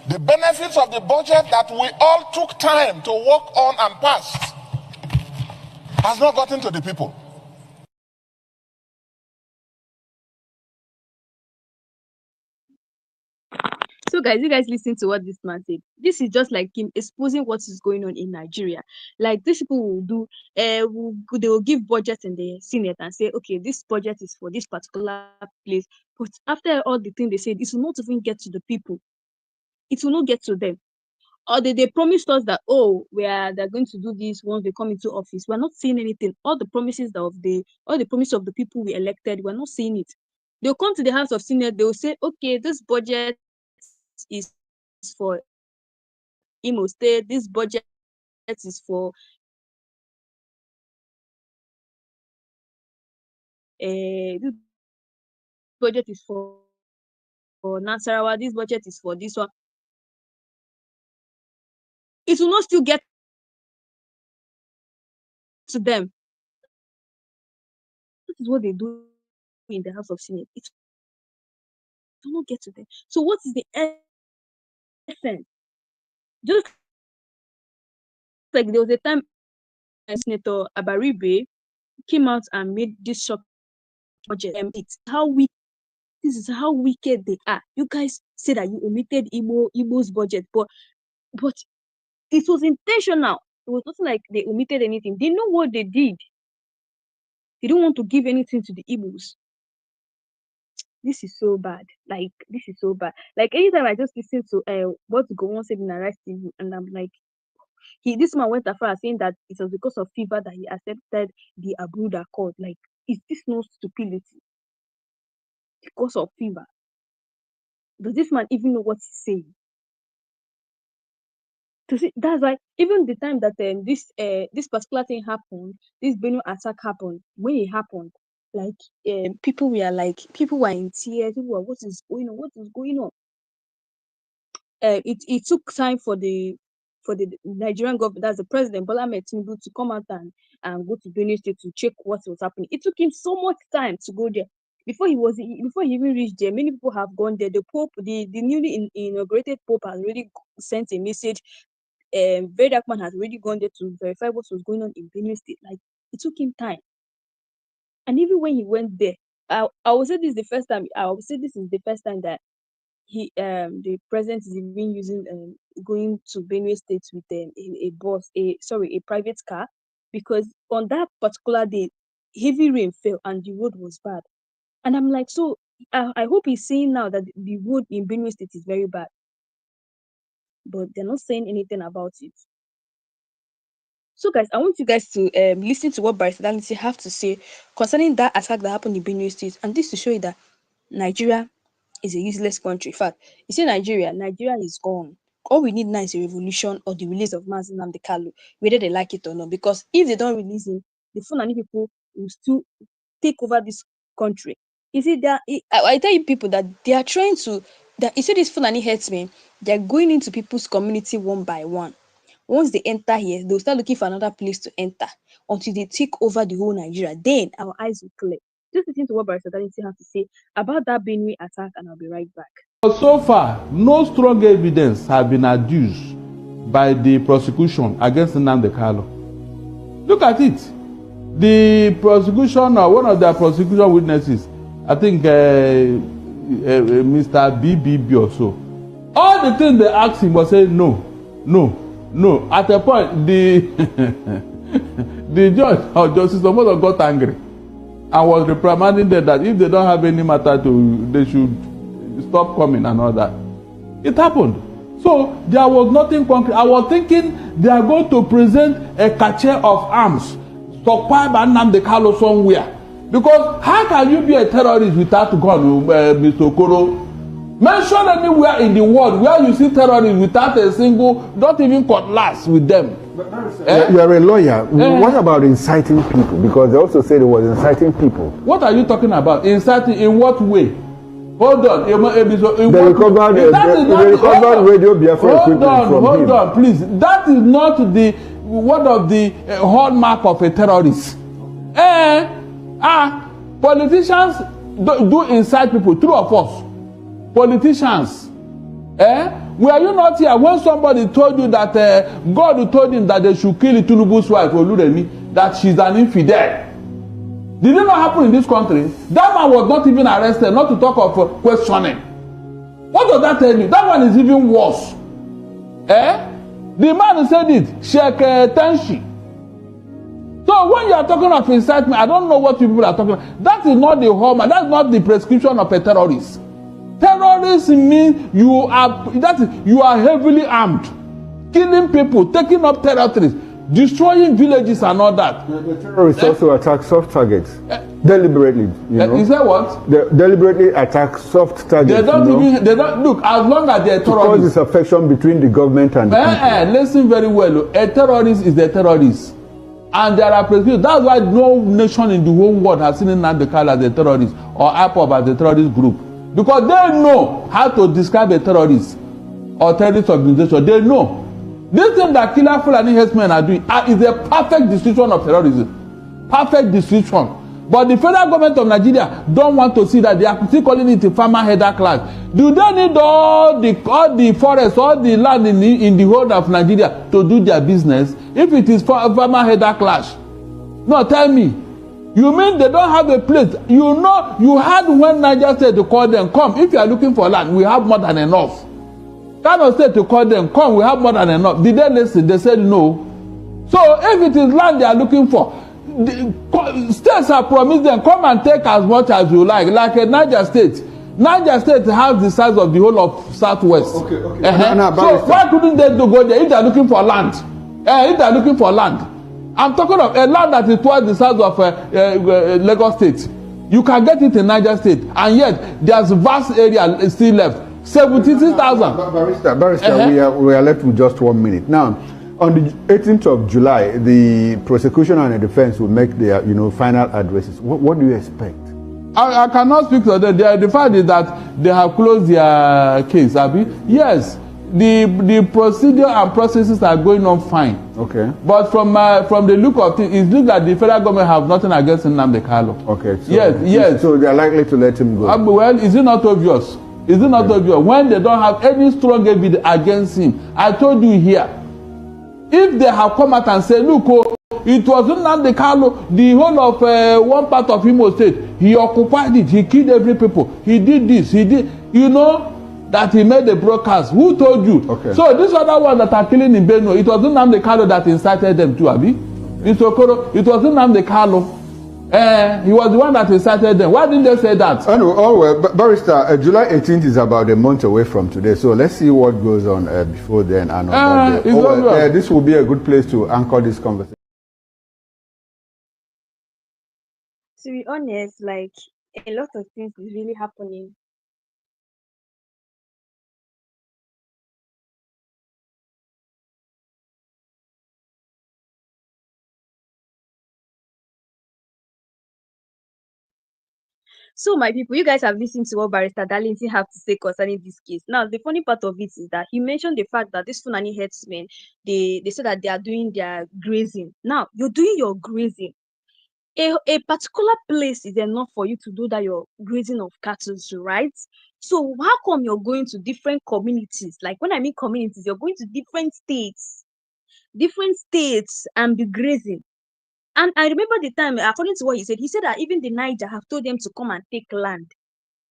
The benefits of the budget that we all took time to work on and pass has not gotten to the people. So guys, you guys listen to what this man said. This is just like him exposing what is going on in Nigeria. Like these people will do, they will give budgets in the Senate and say, okay, this budget is for this particular place. But after all the things they said, it will not even get to the people. It will not get to them. Or they promised us that, oh, they're going to do this once they come into office. We're not seeing anything. All the promises of the people we elected, we're not seeing it. They'll come to the House of Senate, they'll say, okay, this budget is for Imo State, this budget is for this budget is for Nasarawa, this budget is for this one. It will not still get to them. This is what they do in the House of Senate. It will not get to them. So what is the essence? Just like there was a time Senator Abaribe came out and made this shock budget. This is how wicked they are. You guys say that you omitted Igbo's budget, but it was intentional. It was not like they omitted anything. They know what they did. They don't want to give anything to the Igbos. This is so bad. Like, this is so bad. Like, anytime I just listen to what Gowon said in Arise TV, and I'm like, this man went as far as saying that it was because of fever that he accepted the Abuja Accord. Like, is this no stupidity? Because of fever. Does this man even know what he's saying? That's why even the time that this particular thing happened, this Benue attack happened, when it happened, like people were in tears. People were, what is going on? What is going on? It took time for the Nigerian government, that's the president Bola Ahmed Tinubu, to come out and go to Benue State to check what was happening. It took him so much time to go there. Before he even reached there, many people have gone there. The Pope, the newly inaugurated Pope, has already sent a message. Very Dark Man has already gone there to verify what was going on in Benue State. Like, it took him time. And even when he went there, I would say this is the first time. I would say this is the first time that the president is even using going to Benue State with a bus, a private car, because on that particular day, heavy rain fell and the road was bad. And I'm like, so I hope he's seeing now that the road in Benue State is very bad, but they're not saying anything about it. So, guys, I want you guys to listen to what Barrister Danliti have to say concerning that attack that happened in Benue State, and this to show you that Nigeria is a useless country. In fact, you see Nigeria is gone. All we need now is a revolution or the release of Nnamdi Kanu, whether they like it or not. Because if they don't release him, the Fulani people will still take over this country. You see, I tell you people that they are trying to. You see, these Fulani Herdsmen, they are going into people's community one by one. Once they enter here, they'll start looking for another place to enter until they take over the whole Nigeria. Then our eyes will clear. Just listen to what Barrister Danliti has to say about that Benue attack, and I'll be right back. So far, no strong evidence has been adduced by the prosecution against Nnamdi Kanu. Look at it. The prosecution, or one of their prosecution witnesses, I think Mr. BBB or so, all the things they asked him was saying no. At a point, the the judge or Justice almost got angry and was reprimanding them that if they don't have any matter to, they should stop coming and all that. It happened. So there was nothing concrete. I was thinking they are going to present a cache of arms stockpiled by Nnamdi Kanu somewhere. Because how can you be a terrorist without gun, Mr. Okoro? Mention anywhere in the world where you see terrorists without a single, not even cutlass with them. You are a lawyer. What about inciting people? Because they also said it was inciting people. What are you talking about? Inciting in what way? Hold on. They recovered radio Biafra equipment from him. Hold on, please. That is not the one of the hallmark of a terrorist. Politicians do incite people. True of us. Politicians. Were you not here when somebody told you that God told him that they should kill Tinubu's wife, Oluremi, that she's an infidel? Did it not happen in this country? That man was not even arrested, not to talk of questioning. What does that tell you? That one is even worse. The man who said it, Sheikh Tenshi. So when you are talking of incitement, I don't know what people are talking about. That is not the hallmark. That's not the prescription of a terrorist. Terrorists mean you are heavily armed, killing people, taking up territories, destroying villages and all that. The terrorists also attack soft targets deliberately. You say what? They deliberately attack soft targets. They don't look, as long as they are terrorists. Because it's affection between the government and the people. Listen very well. A terrorist is a terrorist. And there are prescriptions. That's why no nation in the whole world has seen Nnamdi Kanu as a terrorist or IPOB as a terrorist group. Because they know how to describe a terrorist or terrorist organization. They know. This thing that killer Fulani Herdsmen are doing is a perfect description of terrorism. Perfect description. But the federal government of Nigeria don't want to see that. They are still calling it a farmer header class. Do they need all the forests, all the land in the whole of Nigeria to do their business? If it is for a farmer header clash? No, tell me. You mean they don't have a place? You know, you had when Niger State to call them, come. If you are looking for land, we have more than enough. Kano State to call them, come, we have more than enough. Did they listen? They said no. So if it is land they are looking for, the states have promised them, come and take as much as you like a Niger State. Niger State has the size of the whole of Southwest. Okay. So why couldn't they go there if they are looking for land? If they are looking for land. I'm talking of a land that is twice the size of Lagos State. You can get it in Niger State, and yet there's vast area still left. 76,000. Barrister, we are left with just 1 minute. Now, on the 18th of July, the prosecution and the defense will make their final addresses. What do you expect? I cannot speak to them. The fact is that they have closed their case, Abi. Yes. The procedure and processes are going on fine. Okay. But from the look of things, it looks like the federal government have nothing against Nnamdi Kanu. Okay. So yes. So they are likely to let him go. Well, is it not obvious? Is it not obvious? When they don't have any strong evidence against him, I told you here, if they have come out and said, look, it was Nnamdi Kanu, the whole of one part of Imo State, he occupied it, he killed every people, he did this, he did, that he made the broadcast. Who told you? Okay. So these other ones that are killing in Benue, it was Nnamdi Kanu that incited them too, Abi. Mr. Okoro, it was Nnamdi Kanu. He was the one that incited them. Why didn't they say that? Well, Barrister, July 18th is about a month away from today, so let's see what goes on before then and on that day. This will be a good place to anchor this conversation. To be honest, like a lot of things is really happening. So, my people, you guys have listened to what Barrister Darlington have to say concerning this case. Now, the funny part of it is that he mentioned the fact that these Fulani herdsmen, they say that they are doing their grazing. Now, you're doing your grazing. A particular place is enough for you to do that your grazing of cattle, right? So, how come you're going to different communities? Like, when I mean communities, you're going to different states and be grazing. And I remember the time, according to what he said that even the Niger have told them to come and take land.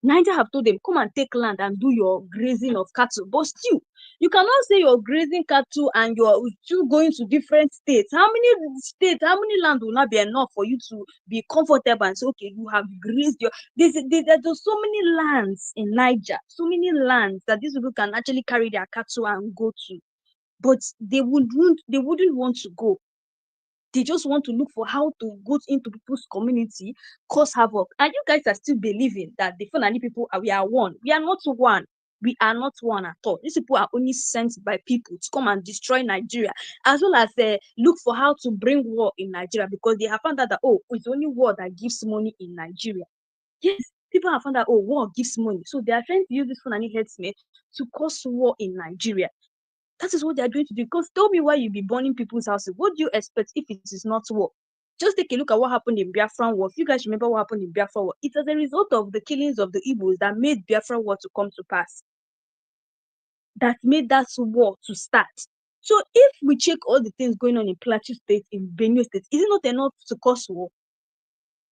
Niger have told them, come and take land and do your grazing of cattle. But still, you cannot say you're grazing cattle and you're still going to different states. How many land will not be enough for you to be comfortable and say, okay, you have grazed your... There's so many lands in Niger, so many lands that these people can actually carry their cattle and go to. But they wouldn't want to go. They just want to look for how to go into people's community, cause havoc. And you guys are still believing that the Fulani people we are one. We are not one. We are not one at all. These people are only sent by people to come and destroy Nigeria, as well as look for how to bring war in Nigeria, because they have found out that, oh, it's only war that gives money in Nigeria. Yes, people have found out, oh, war gives money. So they are trying to use this Fulani herdsmen to cause war in Nigeria. That is what they are going to do. Because tell me why you be burning people's houses. What do you expect if it is not war? Just take a look at what happened in Biafra war. If you guys remember what happened in Biafra war, it was a result of the killings of the Igbos that made Biafra war to come to pass. That made that war to start. So if we check all the things going on in Plateau State, in Benue State, is it not enough to cause war?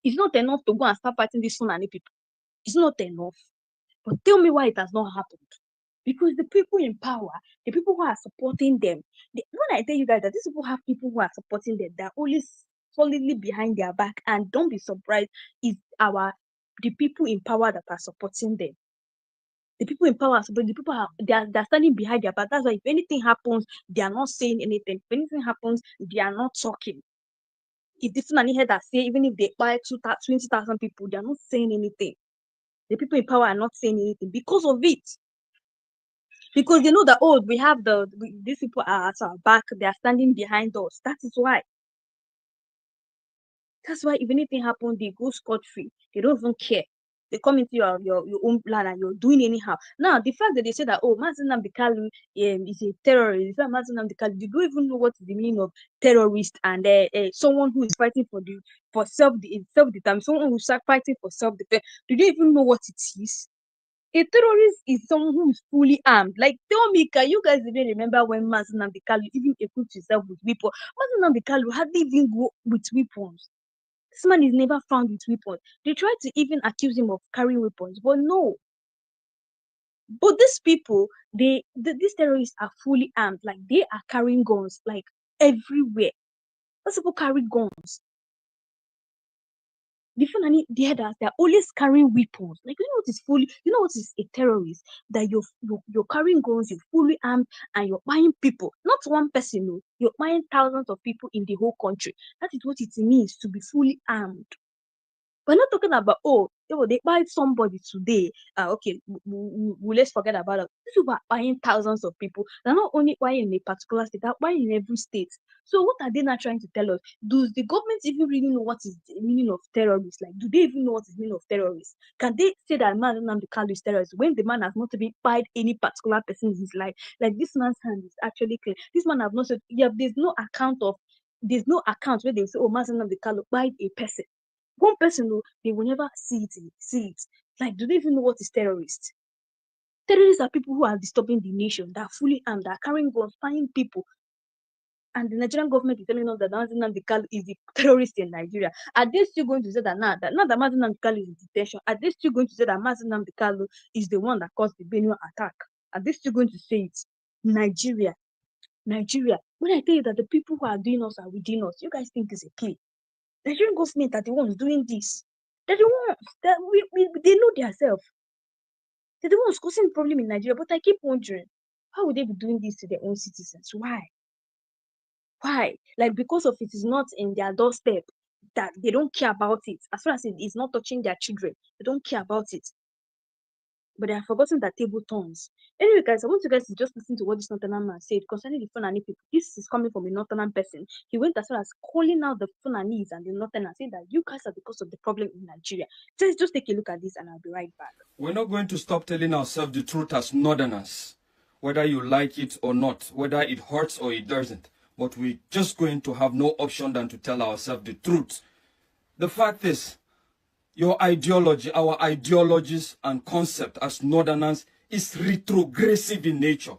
It's not enough to go and start fighting these Fulani people. It's not enough. But tell me why it has not happened. Because the people in power, the people who are supporting them, when I tell you guys that these people have people who are supporting them, they're always solidly behind their back, and don't be surprised if the people in power that are supporting them. The people in power, the people they're standing behind their back. That's why if anything happens, they are not saying anything. If anything happens, they are not talking. If this man here that say, even if they buy 20,000 people, they are not saying anything. The people in power are not saying anything because of it. Because they know that, oh, we have these people are at our back, they are standing behind us. That is why. That's why if anything happens, they go scot-free. They don't even care. They come into your own plan and you're doing anyhow. Now, the fact that they say that, oh, Nnamdi Kanu is a terrorist, Nnamdi Kanu, you don't even know what is the meaning of terrorist and someone who is fighting for self-defense, someone who's fighting for self-defense. Do they even know what it is? A terrorist is someone who is fully armed. Like, tell me, can you guys even remember when Nnamdi Kanu even equipped himself with weapons? Nnamdi Kanu hardly even go with weapons. This man is never found with weapons. They try to even accuse him of carrying weapons, but no. But these people, these terrorists are fully armed. Like, they are carrying guns, like, everywhere. Those people carry guns. The Fulani Herdsmen, they're always carrying weapons. Like, you know what is a terrorist? That you're carrying guns, you're fully armed, and you're buying people. Not one person, no. You're buying thousands of people in the whole country. That is what it means to be fully armed. We're not talking about, oh, they buy somebody today. Okay, let's forget about it. These people are buying thousands of people. They're not only buying in a particular state, they're buying in every state. So what are they not trying to tell us? Does the government even really know what is the meaning of terrorists? Like, do they even know what is the meaning of terrorists? Can they say that man Nnamdi Kanu is terrorist when the man has not even buyed any particular person in his life? Like, this man's hand is actually clean. This man have not said, yeah, there's no account where they say, oh, man Nnamdi Kanu buyed a person. One person, they will never see it. Like, do they even know what is terrorist? Terrorists are people who are disturbing the nation, that are fully armed, that are carrying guns, firing people. And the Nigerian government is telling us that Nnamdi Kanu is the terrorist in Nigeria. Are they still going to say that now that Nnamdi Kanu is in detention? Are they still going to say that Nnamdi Kanu is the one that caused the Benue attack? Are they still going to say it? Nigeria. When I tell you that the people who are doing us are within us, you guys think it's a play. Nigerian government are the ones doing this. They're the ones that they know themselves. They're the ones causing the problem in Nigeria. But I keep wondering, how would they be doing this to their own citizens? Why? Like, because of it is not in their doorstep, that they don't care about it. As far as it is not touching their children, they don't care about it. But they have forgotten that table turns. Anyway, guys, I want you guys to just listen to what this Northern man said concerning the Fulani people. This is coming from a Northern person. He went as far as calling out the Fulanis and the Northern and saying that you guys are the cause of the problem in Nigeria. Just take a look at this and I'll be right back. We're not going to stop telling ourselves the truth as Northerners, whether you like it or not, whether it hurts or it doesn't. But we're just going to have no option than to tell ourselves the truth. The fact is, your ideology, our ideologies and concept as Northerners is retrogressive in nature.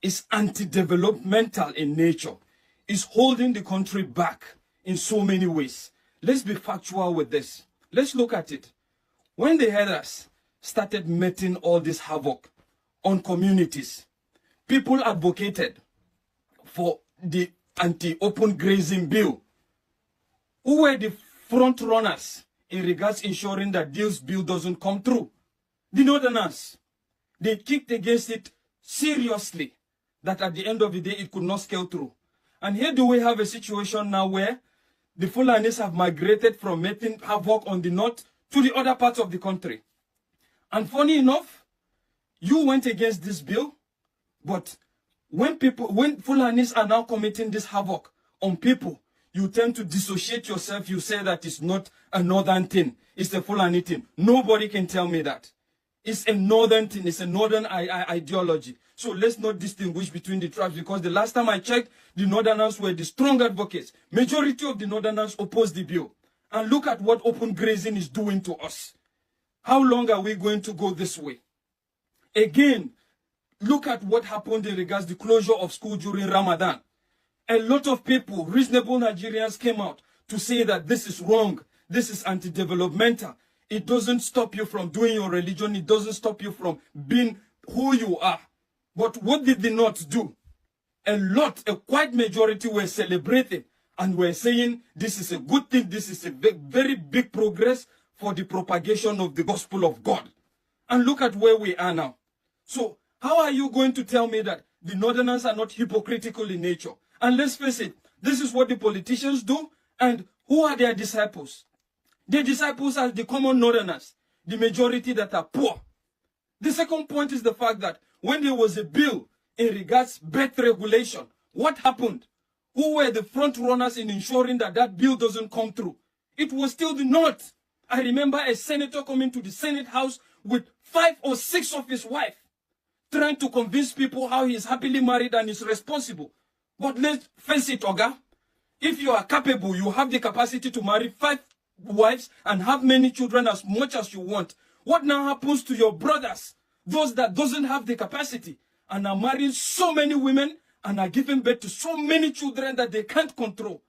It's anti-developmental in nature. It's holding the country back in so many ways. Let's be factual with this. Let's look at it. When the herders started making all this havoc on communities, people advocated for the anti-open grazing bill. Who were the front runners in regards ensuring that this bill doesn't come through? The Northerners. They kicked against it seriously, that at the end of the day it could not scale through. And here do we have a situation now where the Fulanis have migrated from making havoc on the north to the other parts of the country. And funny enough, you went against this bill, but when Fulanis are now committing this havoc on people, you tend to dissociate yourself. You say that it's not a northern thing. It's a Fulani thing. Nobody can tell me that. It's a northern thing. It's a northern ideology. So let's not distinguish between the tribes, because the last time I checked, the Northerners were the strong advocates. Majority of the Northerners opposed the bill. And look at what open grazing is doing to us. How long are we going to go this way? Again, look at what happened in regards to the closure of school during Ramadan. A lot of people, reasonable Nigerians, came out to say that this is wrong. This is anti-developmental. It doesn't stop you from doing your religion. It doesn't stop you from being who you are. But what did the North do? A quite majority were celebrating and were saying this is a good thing. This is a very big progress for the propagation of the gospel of God. And look at where we are now. So how are you going to tell me that the Northerners are not hypocritical in nature? And let's face it, this is what the politicians do. And who are their disciples? Their disciples are the common Northerners, the majority that are poor. The second point is the fact that when there was a bill in regards birth regulation, what happened? Who were the front runners in ensuring that that bill doesn't come through? It was still the North. I remember a senator coming to the Senate House with 5 or 6 of his wives, trying to convince people how he is happily married and is responsible. But let's face it, Oga, if you are capable, you have the capacity to marry 5 wives and have many children as much as you want. What now happens to your brothers, those that doesn't have the capacity and are marrying so many women and are giving birth to so many children that they can't control?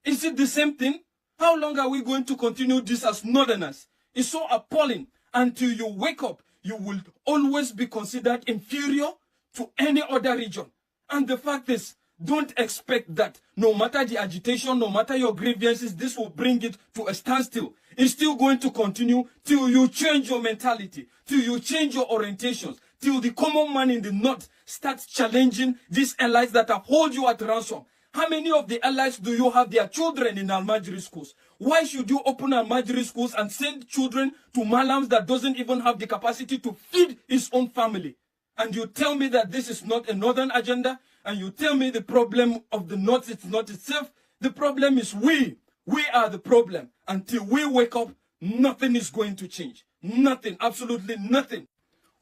Is it the same thing? How long are we going to continue this as Northerners? It's so appalling. Until you wake up, you will always be considered inferior to any other region. And the fact is, don't expect that no matter the agitation, no matter your grievances, this will bring it to a standstill. It's still going to continue till you change your mentality, till you change your orientations, till the common man in the North starts challenging these allies that have held you at ransom. How many of the allies do you have their children in Almajiri schools? Why should you open Almajiri schools and send children to Malams that doesn't even have the capacity to feed his own family? And you tell me that this is not a northern agenda? And you tell me the problem of the North is not itself? The problem is we. We are the problem. Until we wake up, nothing is going to change. Nothing, absolutely nothing.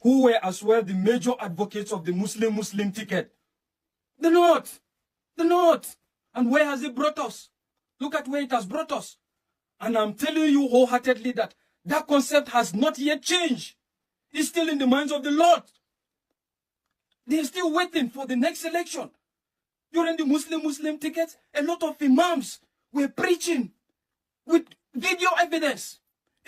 Who were as well the major advocates of the Muslim ticket? The North. The North. And where has it brought us? Look at where it has brought us. And I'm telling you wholeheartedly that that concept has not yet changed. It's still in the minds of the Lord. They're still waiting for the next election. During the Muslim ticket, a lot of imams were preaching with video evidence.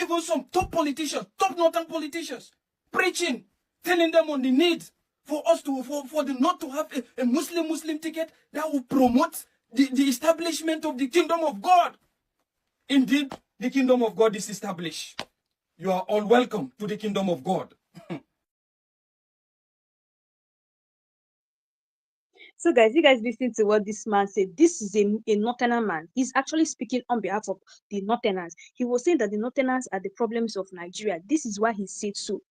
Even some top politicians, top northern politicians, preaching, telling them on the need for us to, for them not to have a Muslim ticket that will promote the establishment of the kingdom of God. Indeed, the kingdom of God is established. You are all welcome to the kingdom of God. So guys, you guys listen to what this man said. This is a northerner man. He's actually speaking on behalf of the northerners. He was saying that the northerners are the problems of Nigeria. This is why he said so.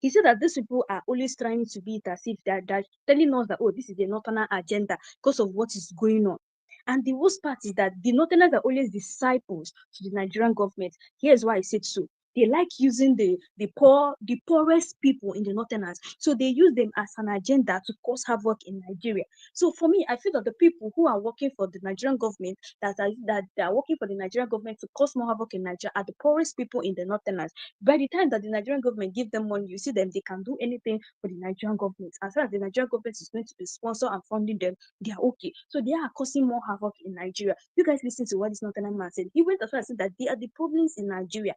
He said that these people are always trying to be as if they're telling us that, oh, this is a northerner agenda because of what is going on. And the worst part is that the northerners are always disciples to the Nigerian government. Here's why I said so. They like using the poorest people in the northerners. So they use them as an agenda to cause havoc in Nigeria. So for me, I feel that the people who are working for the Nigerian government, that are working for the Nigerian government to cause more havoc in Nigeria, are the poorest people in the northerners. By the time that the Nigerian government give them money, you see them, they can do anything for the Nigerian government. As far as the Nigerian government is going to be sponsor and funding them, they are okay. So they are causing more havoc in Nigeria. You guys listen to what this northern man said. He went as far as saying that they are the problems in Nigeria.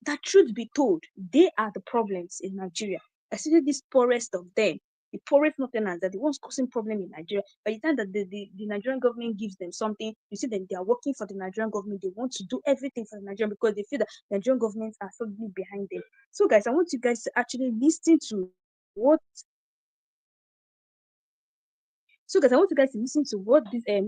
That truth be told, they are the problems in Nigeria. Especially this poorest of them, the poorest northerners, are the ones causing problem in Nigeria. By the time that the Nigerian government gives them something, you see them, they are working for the Nigerian government. They want to do everything for the Nigerian because they feel that the Nigerian governments are solidly behind them. So guys, I want you guys to actually listen to what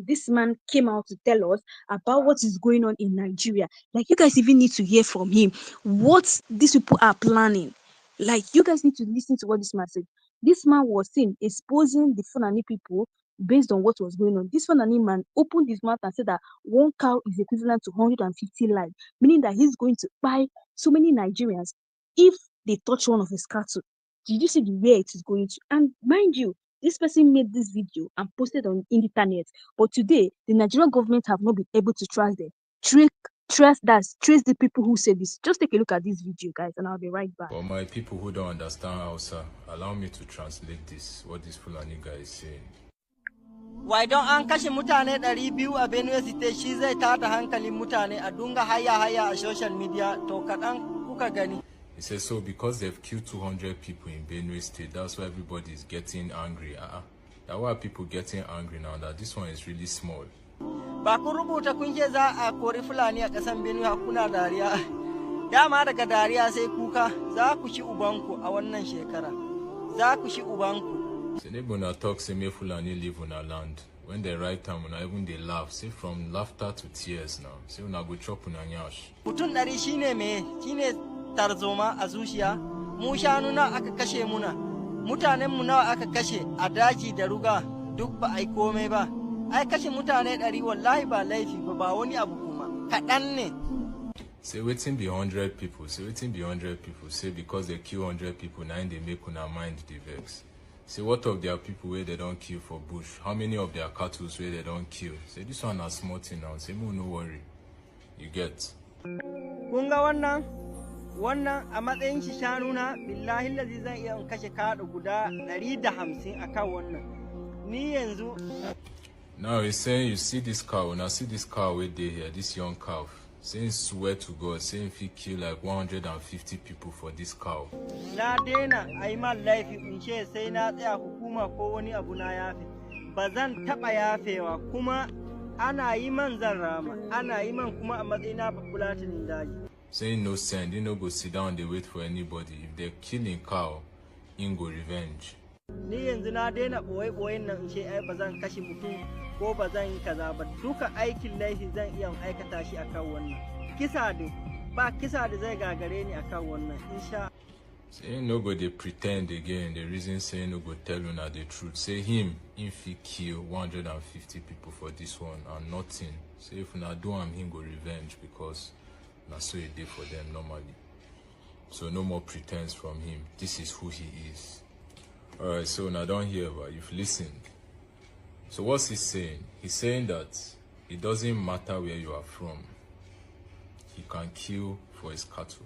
this man came out to tell us about what is going on in Nigeria. Like, you guys even need to hear from him what these people are planning. Like, you guys need to listen to what this man said. This man was seen exposing the Fulani people based on what was going on. This Fulani man opened his mouth and said that one cow is equivalent to 150 lives, meaning that he's going to buy so many Nigerians if they touch one of his cattle. Did you see the way it is going to? And mind you, this person made this video and posted on the internet, but today the Nigerian government have not been able to trace them. Trace the people who said this. Just take a look at this video, guys, and I'll be right back. For my people who don't understand Hausa, allow me to translate this, what this Fulani guy is saying. Why don't an kashe mutane 200 a Benue State shi zai tada hankalin mutane a dunga haya a social media to kadan kuka gani. He says so because they've killed 200 people in Benue State, that's why everybody is getting angry. That's why people getting angry now that this one is really small. Ba ku rubuta kun ce za a kori Fulani a kasan Benue hakuna dariya. Dama daga dariya sai kuka, za ku ci ubanku a wannan shekara. Za ku ci ubanku. Say Nebuna talk say me Fulani live on our land. When they write time, when even they laugh, say from laughter to tears now. Say una go chop una nyash. Mutun 100 shine me, shine tarzoma a zuciya. Mu shanu na aka kashe muna. Mutanen mu nawa aka kashe a daji da ruga duk ba ai komai ba. Ai kashe mutane 100 wallahi ba laifi ba wani abu kuma. Kadan ne. Say waiting be 100 people. Say waiting be 100 people. Say because they kill 100 people, now they make una mind the vex. Say what of their people where they don't kill for bush? How many of their cattle where they don't kill? Say this one is small thing now. Say no worry. You get. Kunga wannan a matsayin shi shanuna billahi lazi zan iya kashe kaɗo guda 150 akan wannan. Ni yanzu. Now he's saying you see this cow. Now see this cow where they here, this young calf. Saying swear to God, saying if he kill like 150 people for this cow. Na dena ai man laifi in ce sai na tsaya hukuma ko wani abu na yafe. Ba zan taba yafewa kuma ana yi man zan rama. Ana yi man kuma a matsayina babulatin daji. Saying no send, they no go sit down, they wait for anybody. If they're killing cow, in go revenge. Ni yanzu na daina boye-boyen nan in ce ai ba zan kashe mutum ko ba zan yi kaza ba. Duka aikin laifi zan iya aikata shi akan wannan. Kisa da ba kisa da zai gagare ni akan wannan insha. Say no go they pretend again. The reason say no go tell una the truth. Say him if he kill 150 people for this one and nothing. Say if una do him go revenge because that's so it did for them normally. So no more pretense from him. This is who he is. Alright, so now don't hear, but you've listened. So what's he saying? He's saying that it doesn't matter where you are from. He can kill for his cattle.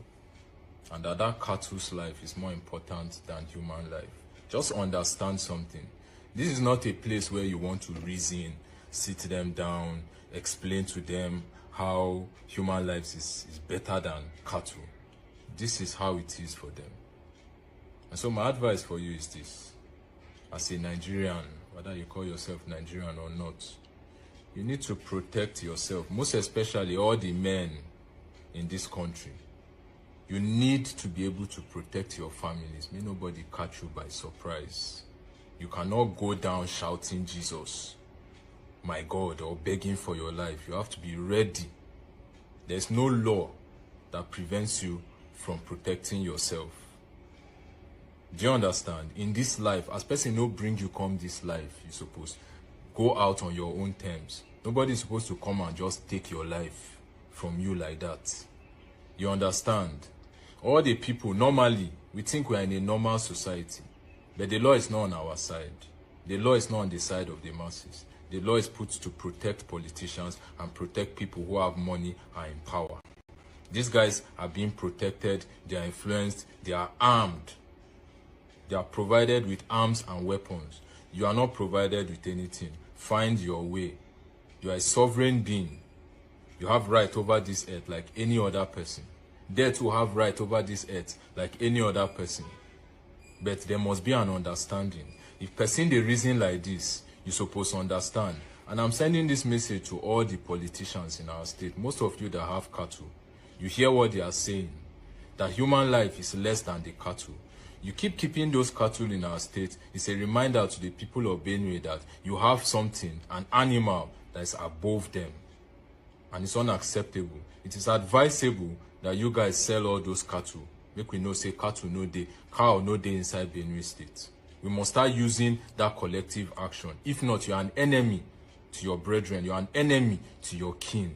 And that cattle's life is more important than human life. Just understand something. This is not a place where you want to reason, sit them down, explain to them how human lives is better than cattle. This is how it is for them. And so my advice for you is this. As a Nigerian, whether you call yourself Nigerian or not, you need to protect yourself, most especially all the men in this country. You need to be able to protect your families. May nobody catch you by surprise. You cannot go down shouting Jesus, my God, or begging for your life. You have to be ready. There's no law that prevents you from protecting yourself. Do you understand? In this life, as person no bring you come this life, you suppose go out on your own terms. Nobody is supposed to come and just take your life from you like that. You understand? All the people, normally, we think we are in a normal society. But the law is not on our side. The law is not on the side of the masses. The law is put to protect politicians and protect people who have money and in power. These guys are being protected, they are influenced, they are armed. They are provided with arms and weapons. You are not provided with anything. Find your way. You are a sovereign being. You have right over this earth like any other person. They too have right over this earth like any other person. But there must be an understanding. If person they reason like this, you're supposed to understand. And I'm sending this message to all the politicians in our state. Most of you that have cattle, you hear what they are saying. That human life is less than the cattle. You keep keeping those cattle in our state. It's a reminder to the people of Benue that you have something, an animal that is above them. And it's unacceptable. It is advisable that you guys sell all those cattle. Make we know say cattle no day, cow no day inside Benue State. We must start using that collective action. If not, you are an enemy to your brethren. You are an enemy to your kin.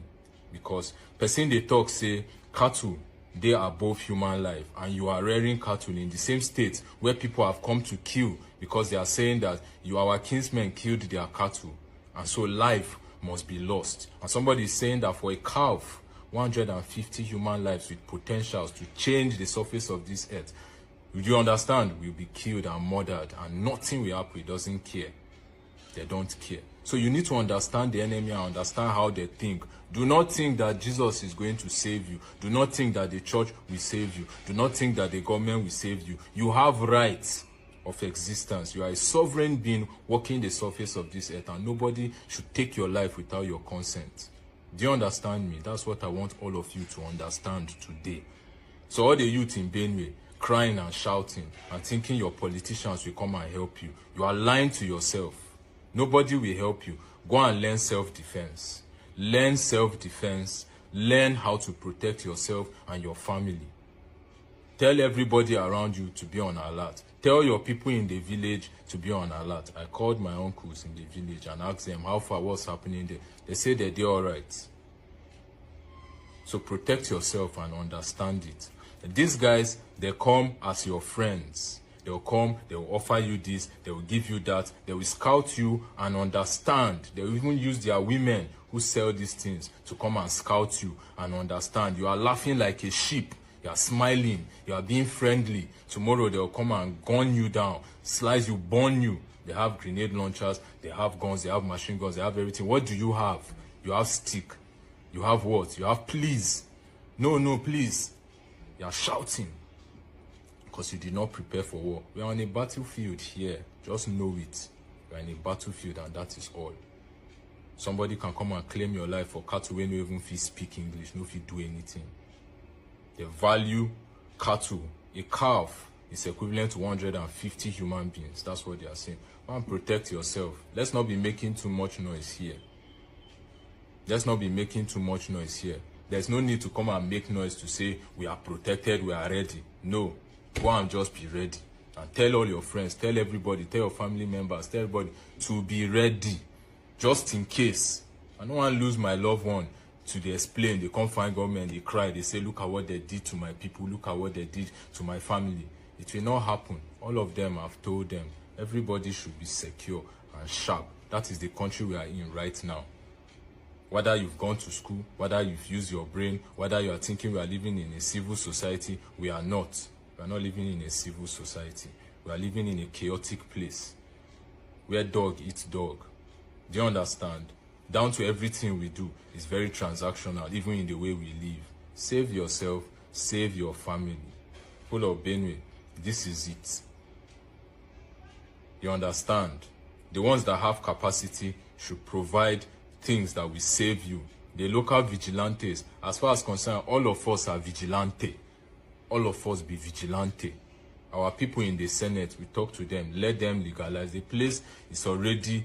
Because person they talk say cattle, they are above human life, and you are rearing cattle in the same state where people have come to kill because they are saying that you, our kinsmen, killed their cattle, and so life must be lost. And somebody is saying that for a calf, 150 human lives with potentials to change the surface of this earth, would you understand, will be killed and murdered, and nothing will happen. It doesn't care. They don't care. So you need to understand the enemy and understand how they think. Do not think that Jesus is going to save you. Do not think that the church will save you. Do not think that the government will save you. You have rights of existence. You are a sovereign being walking the surface of this earth, and nobody should take your life without your consent. Do you understand me? That's what I want all of you to understand today. So all the youth in Benue crying and shouting and thinking your politicians will come and help you, you are lying to yourself. Nobody will help you. Go and learn self-defense. Learn self-defense. Learn how to protect yourself and your family. Tell everybody around you to be on alert. Tell your people in the village to be on alert. I called my uncles in the village and asked them how far what's happening there. They say that they're all right. So protect yourself and understand it. And these guys, they come as your friends. They'll come, they'll offer you this, they will give you that, they will scout you and understand. They'll even use their women who sell these things to come and scout you and understand. You are laughing like a sheep, you are smiling, you are being friendly. Tomorrow they'll come and gun you down, slice you, burn you. They have grenade launchers, they have guns, they have machine guns, they have everything. What do you have? You have stick. You have what? You have please. No, please. You are shouting. Because you did not prepare for war. We are on a battlefield here. Just know it. We are in a battlefield, and that is all. Somebody can come and claim your life for cattle when you even feel speak English, no if you do anything. They value cattle. A calf is equivalent to 150 human beings. That's what they are saying. Go and protect yourself. Let's not be making too much noise here. Let's not be making too much noise here. There's no need to come and make noise to say we are protected, we are ready. No. Go and just be ready. And tell all your friends, tell everybody, tell your family members, tell everybody to be ready. Just in case. I don't want to lose my loved one to the explain. They come find government, they cry, they say, look at what they did to my people, look at what they did to my family. It will not happen. All of them have told them, everybody should be secure and sharp. That is the country we are in right now. Whether you've gone to school, whether you've used your brain, whether you are thinking we are living in a civil society, we are not. We are not living in a civil society. We are living in a chaotic place. where dog eats dog. Do you understand? Down to everything we do is very transactional, even in the way we live. Save yourself, save your family. Full of Benue, this is it. You understand? The ones that have capacity should provide things that will save you. The local vigilantes, as far as concerned, all of us are vigilante. All of us be vigilante. Our people in the Senate, we talk to them, let them legalize. The place is already,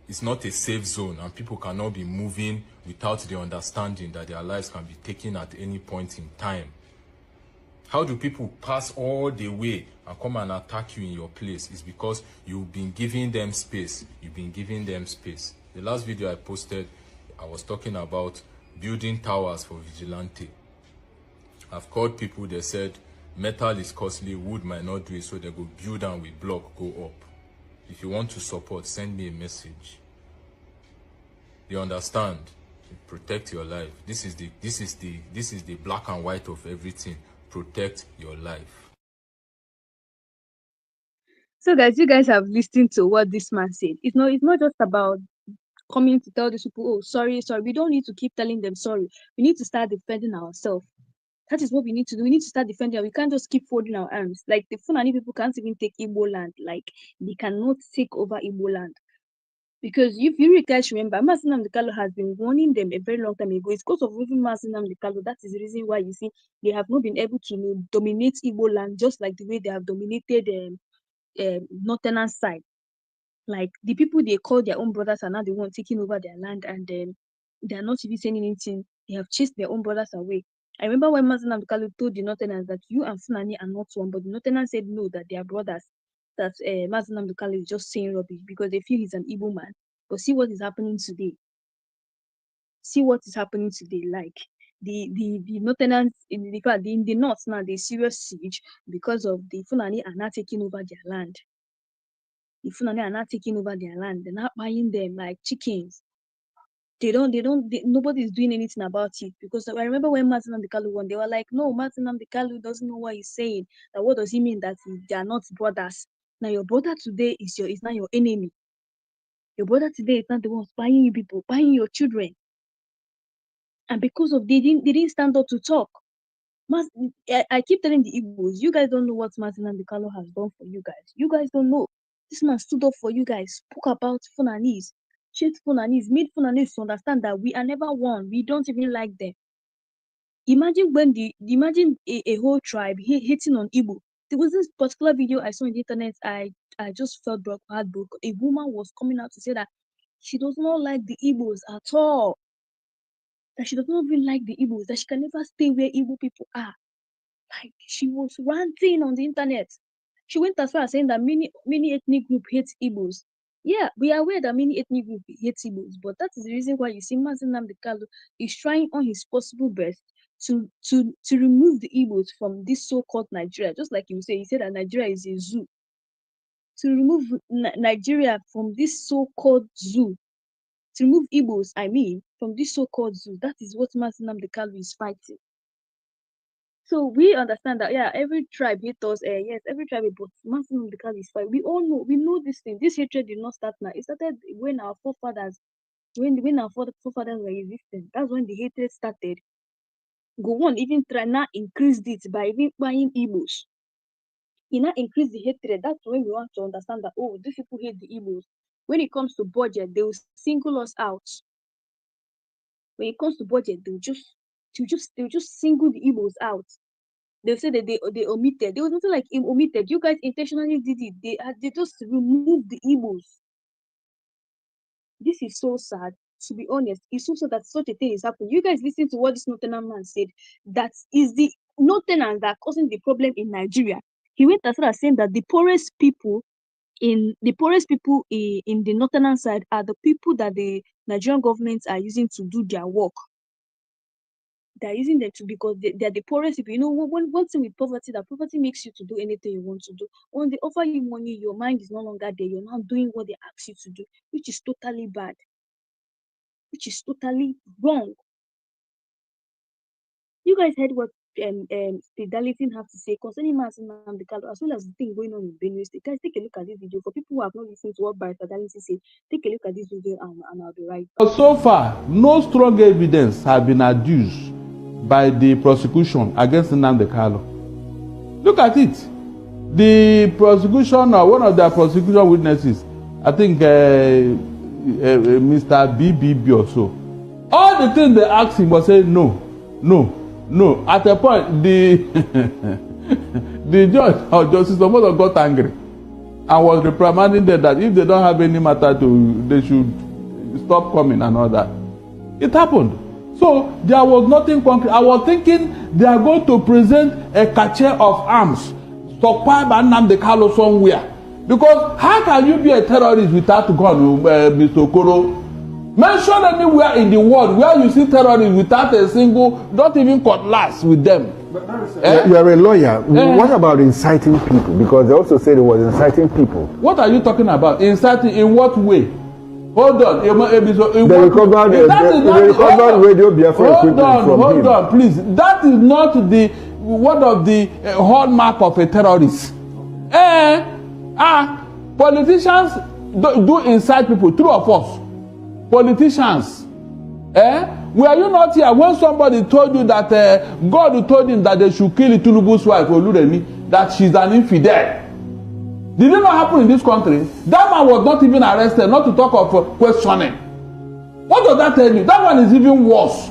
it's not a safe zone, and people cannot be moving without the understanding that their lives can be taken at any point in time. How do people pass all the way and come and attack you in your place? It's because you've been giving them space. You've been giving them space. The last video I posted, I was talking about building towers for vigilante. I've called people, they said metal is costly, wood might not do it, so they go build and with block go up. If you want to support, send me a message. You understand? Protect your life. This is the black and white of everything. Protect your life. So guys, you guys have listened to what this man said. It's not just about coming to tell these people, oh, sorry. We don't need to keep telling them sorry. We need to start defending ourselves. That is what we need to do. We need to start defending. We can't just keep folding our arms. Like the Fulani people can't even take Igbo land. Like they cannot take over Igbo land. Because if you guys remember, Nnamdi Kanu has been warning them a very long time ago. It's because of even Nnamdi Kanu. That is the reason why you see they have not been able to dominate Igbo land just like the way they have dominated northern side. Like the people they call their own brothers are now the one taking over their land, and they are not even saying anything. They have chased their own brothers away. I remember when Nnamdi Kanu told the Northerners that you and Fulani are not one, but the Northerners said no, that they are brothers. That Nnamdi Kanu is just saying rubbish because they feel he's an Igbo man. But see what is happening today. See what is happening today. Like the Northerners in the north now, they serious siege because of the Fulani are not taking over their land. The Fulani are not taking over their land. They're not buying them like chickens. Nobody's doing anything about it. Because I remember when Nnamdi Kanu won, they were like, no, Nnamdi Kanu doesn't know what he's saying. That what does he mean that they are not brothers? Now your brother today is now your enemy. Your brother today is not the one buying you people, buying your children. And because of they didn't stand up to talk. I keep telling the Igbos, you guys don't know what Nnamdi Kanu has done for you guys. You guys don't know. This man stood up for you guys, spoke about Funanis, shaped Funanis, made Funanis to understand that we are never one. We don't even like them. Imagine when a whole tribe hating on Igbo. There was this particular video I saw on the internet. I just felt heartbroken. A woman was coming out to say that she does not like the Igbos at all. That she does not even like the Igbos. That she can never stay where Igbo people are. Like she was ranting on the internet. She went as far as saying that many ethnic group hate Igbos. Yeah, we are aware that many ethnic group hate Igbos, but that is the reason why you see Nnamdi Kanu is trying on his possible best to remove the Igbos from this so-called Nigeria. Just like you say, he said that Nigeria is a zoo. To remove Nigeria from this so-called zoo. To remove Igbos, from this so-called zoo. That is what Nnamdi Kanu is fighting. So we understand that every tribe hates us. Yes, every tribe, but Nnamdi Kanu is fine. We all know, this thing. This hatred did not start now. It started when our forefathers, when our forefathers were existing. That's when the hatred started. Go on, even try now increase it by even buying Igbos. He now increase the hatred. That's when we want to understand that these people hate the Igbos. When it comes to budget, they will single us out. When it comes to budget, they'll just single the Igbos out. They say that they omitted. There was nothing like omitted. You guys intentionally did it. They just removed the Igbos. This is so sad. To be honest, it's so sad that such a thing is happening. You guys listen to what this Northern man said. That is the Northerners that are causing the problem in Nigeria. He went as far as saying that the poorest people in the Northern side are the people that the Nigerian governments are using to do their work. They're using them because they're the poorest people. You know, one thing with poverty, that poverty makes you to do anything you want to do. When they offer you money, your mind is no longer there. You're not doing what they ask you to do, which is totally bad, which is totally wrong. You guys heard what State Darlington have to say concerning Mazi Nnamdi Kanu, as well as the thing going on in Benue State. Guys, take a look at this video. For people who have not listened to what Barrister Darlington said, take a look at this video and I'll be right back. But so far, no strong evidence has been adduced by the prosecution against Nnamdi Kanu. Look at it. The prosecution, or one of their prosecution witnesses, I think Mr. BBB or so, all the things they asked him was saying no. At a point, the the judge or Justice Omoto got angry and was reprimanding them that if they don't have any matter to, they should stop coming and all that. It happened. So there was nothing concrete. I was thinking they are going to present a cache of arms stockpiled by Nnamdi Kanu somewhere. Because how can you be a terrorist without gun, Mr. Okoro? Mention anywhere in the world where you see terrorists without a single, not even cutlass with them. You are a lawyer. What about inciting people? Because they also said it was inciting people. What are you talking about? Inciting in what way? Hold on. They recovered radio Biafra equipment from him. Hold on, please. That is not the one of the hallmark of a terrorist. Politicians do incite people. True of us. Politicians. Were you not here when somebody told you that God told him that they should kill Tinubu's wife, Oluremi, that she's an infidel? Did it not happen in this country? That man was not even arrested, not to talk of questioning. What does that tell you? That one is even worse.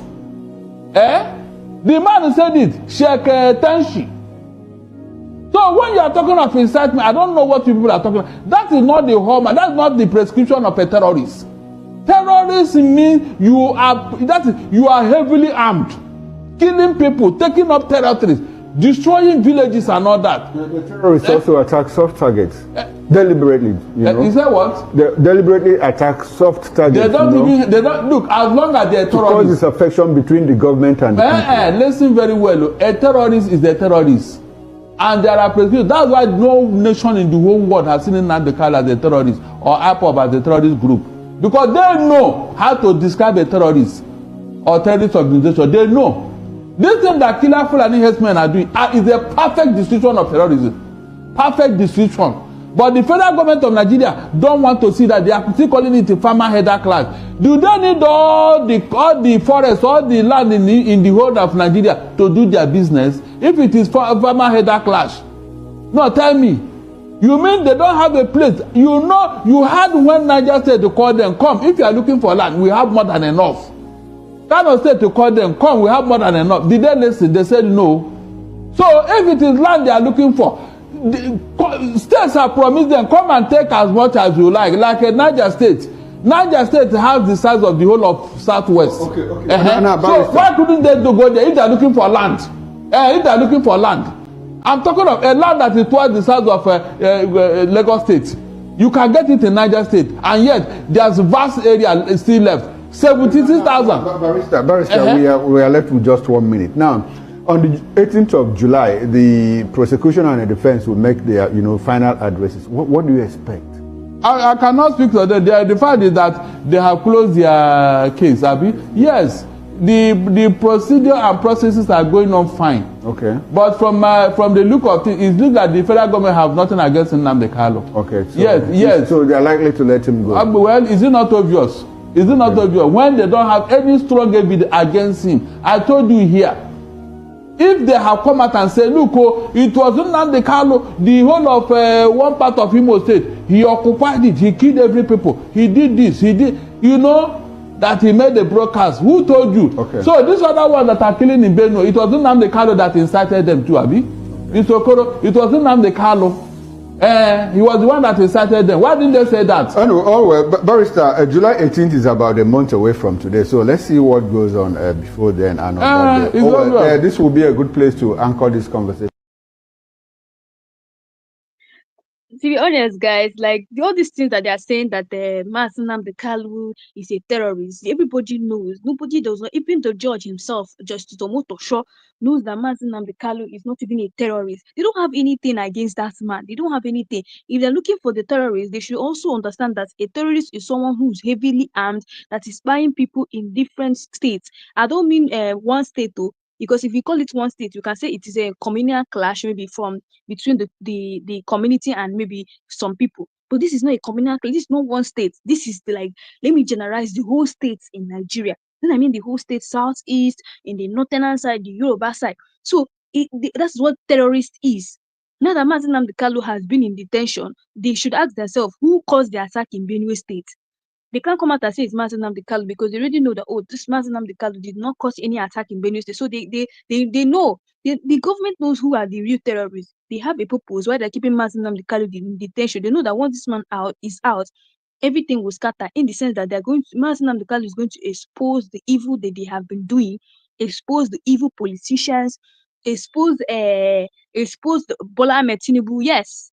The man who said it, Sheikh Tenshi. So when you are talking of incitement, I don't know what people are talking about. That is not the hallmark. That's not the prescription of a terrorist. Terrorists mean you are heavily armed, killing people, taking up territories, destroying villages and all that. The terrorists also attack soft targets deliberately. You say what? They deliberately attack soft targets. They don't look, as long as they're terrorists. To cause this affection between the government and the people. Listen very well. A terrorist is a terrorist. And there are prescriptions. That's why no nation in the whole world has seen Nnamdi Kanu as a terrorist or IPOB as a terrorist group. Because they know how to describe a terrorist or terrorist organization. They know. This thing that killer Fulani Herdsmen are doing is a perfect description of terrorism. Perfect description. But the federal government of Nigeria don't want to see that. They are still calling it a farmer header class. Do they need all the forests, all the land in the whole of Nigeria to do their business? If it is farmer header clash, no, tell me. You mean they don't have a place? You know, you had when Niger State to call them, come. If you are looking for land, we have more than enough. Kano State to call them, come. We have more than enough. Did they listen? They said no. So if it is land they are looking for, the states have promised them, come and take as much as you like a Niger State. Niger State has the size of the whole of Southwest. Okay. So why couldn't they go there if they are looking for land? If they are looking for land. I'm talking of a land that is twice the size of Lagos State. You can get it in Niger State, and yet there's vast area still left. 76,000. Barrister, we are left with just 1 minute. Now, on the 18th of July, the prosecution and the defense will make their final addresses. What do you expect? I cannot speak to them. The fact is that they have closed their case, Abi. Yes. The procedure and processes are going on fine. Okay. But from the look of things, it looks like the federal government have nothing against Nnamdi Kanu. Okay. So yes. So they are likely to let him go. Well, is it not obvious? Is it not obvious? When they don't have any strong evidence against him, I told you here. If they have come out and said, look, it was Nnamdi Kanu, the whole of one part of Imo State, he occupied it, he killed every people, he did this, he did, that he made the broadcast. Who told you? Okay. So these other ones that are killing in Benue, it was Nnamdi Kanu that incited them too, Abi. Mr. Okoro, it was Nnamdi Kanu. He was the one that incited them. Why didn't they say that? Well, Barrister, July 18th is about a month away from today, so let's see what goes on before then and on that day. This will be a good place to anchor this conversation. To be honest, guys, like all these things that they are saying that Mazi Nnamdi Kanu is a terrorist, everybody knows. Nobody does not, even the judge himself, Justice Omotosho, knows that Mazi Nnamdi Kanu is not even a terrorist. They don't have anything against that man. They don't have anything. If they're looking for the terrorist, they should also understand that a terrorist is someone who's heavily armed, that is spying people in different states. I don't mean one state though. Because if you call it one state, you can say it is a communal clash, maybe from between the community and maybe some people. But this is not a communal clash. This is not one state. This is like, let me generalize the whole states in Nigeria. Then I mean the whole state, southeast, in the northern side, the Yoruba side. So that's what terrorist is. Now that Nnamdi Kanu has been in detention, they should ask themselves who caused the attack in Benue State. They can't come out and say it's Nnamdi Kanu because they already know that, oh, this Nnamdi Kanu did not cause any attack in Benue State. So they know. The government knows who are the real terrorists. They have a purpose why they're keeping Nnamdi Kanu in detention. They know that once this man is out, everything will scatter, in the sense that they're going to, Nnamdi Kanu is going to expose the evil that they have been doing, expose the evil politicians, expose the Bola Ahmed Tinubu. Yes,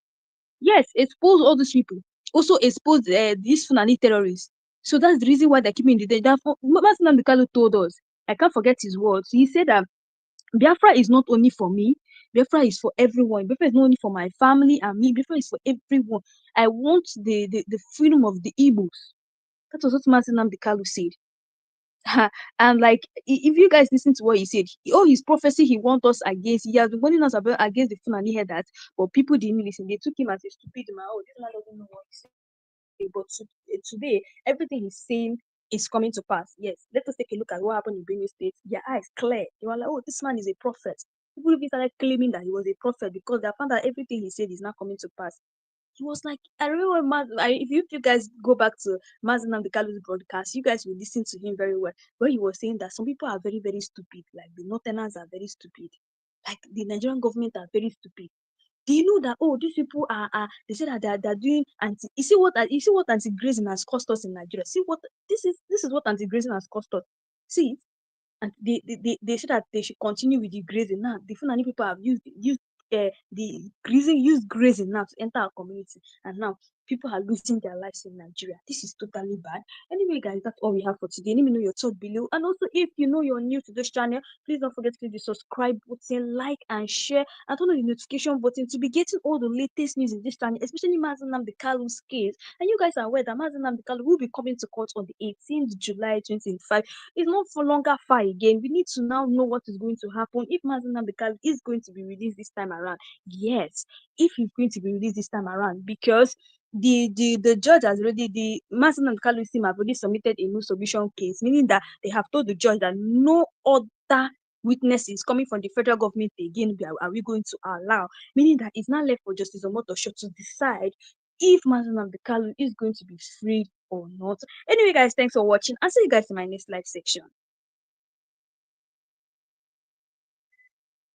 expose all these people. Also expose these Fulani terrorists. So that's the reason why they're keeping the danger. Nnamdi Kanu told us, I can't forget his words. He said that Biafra is not only for me, Biafra is for everyone. Biafra is not only for my family and me, Biafra is for everyone. I want the freedom of the Igbos. That was what Nnamdi Kanu said. And like, if you guys listen to what he said, all his prophecy he wants us against, he has been warning us about against the Fulani Herdsmen, but people didn't listen. They took him as a stupid man. Oh, this man doesn't know what he's saying. But today, everything he's saying is coming to pass. Yes, let us take a look at what happened in Benue State. Their eyes clear. They were like, oh, this man is a prophet. People even started claiming that he was a prophet because they found that everything he said is not coming to pass. He was like, I remember if you guys go back to Nnamdi Kanu's broadcast, you guys will listen to him very well. Where he was saying that some people are very, very stupid. Like the Northerners are very stupid. Like the Nigerian government are very stupid. They know that, oh, these people are they say that they're doing anti. You see what anti-grazing has cost us in Nigeria. See what this is what anti-grazing has cost us. See, and they said that they should continue with the grazing. Now the Fulani people have used grazing now to enter our community, and now people are losing their lives in Nigeria. This is totally bad. Anyway, guys, that's all we have for today. Let me know your thoughts below, and also if you know you're new to this channel, please don't forget to click the subscribe button, like and share, and turn on the notification button to be getting all the latest news in this channel, especially Nnamdi Kanu's case. And you guys are aware that Nnamdi Kanu will be coming to court on the 18th July 2025. It's not for longer far again. We need to now know what is going to happen if Nnamdi Kanu is going to be released this time around. Yes, if he's going to be released this time around, because the judge has already, the Nnamdi Kanu team have already submitted a no submission case, meaning that they have told the judge that no other witnesses coming from the federal government again are we going to allow, meaning that it's not left for Justice Omotosho to decide if Nnamdi Kanu is going to be freed or not. Anyway, guys, thanks for watching. I'll see you guys in my next live section.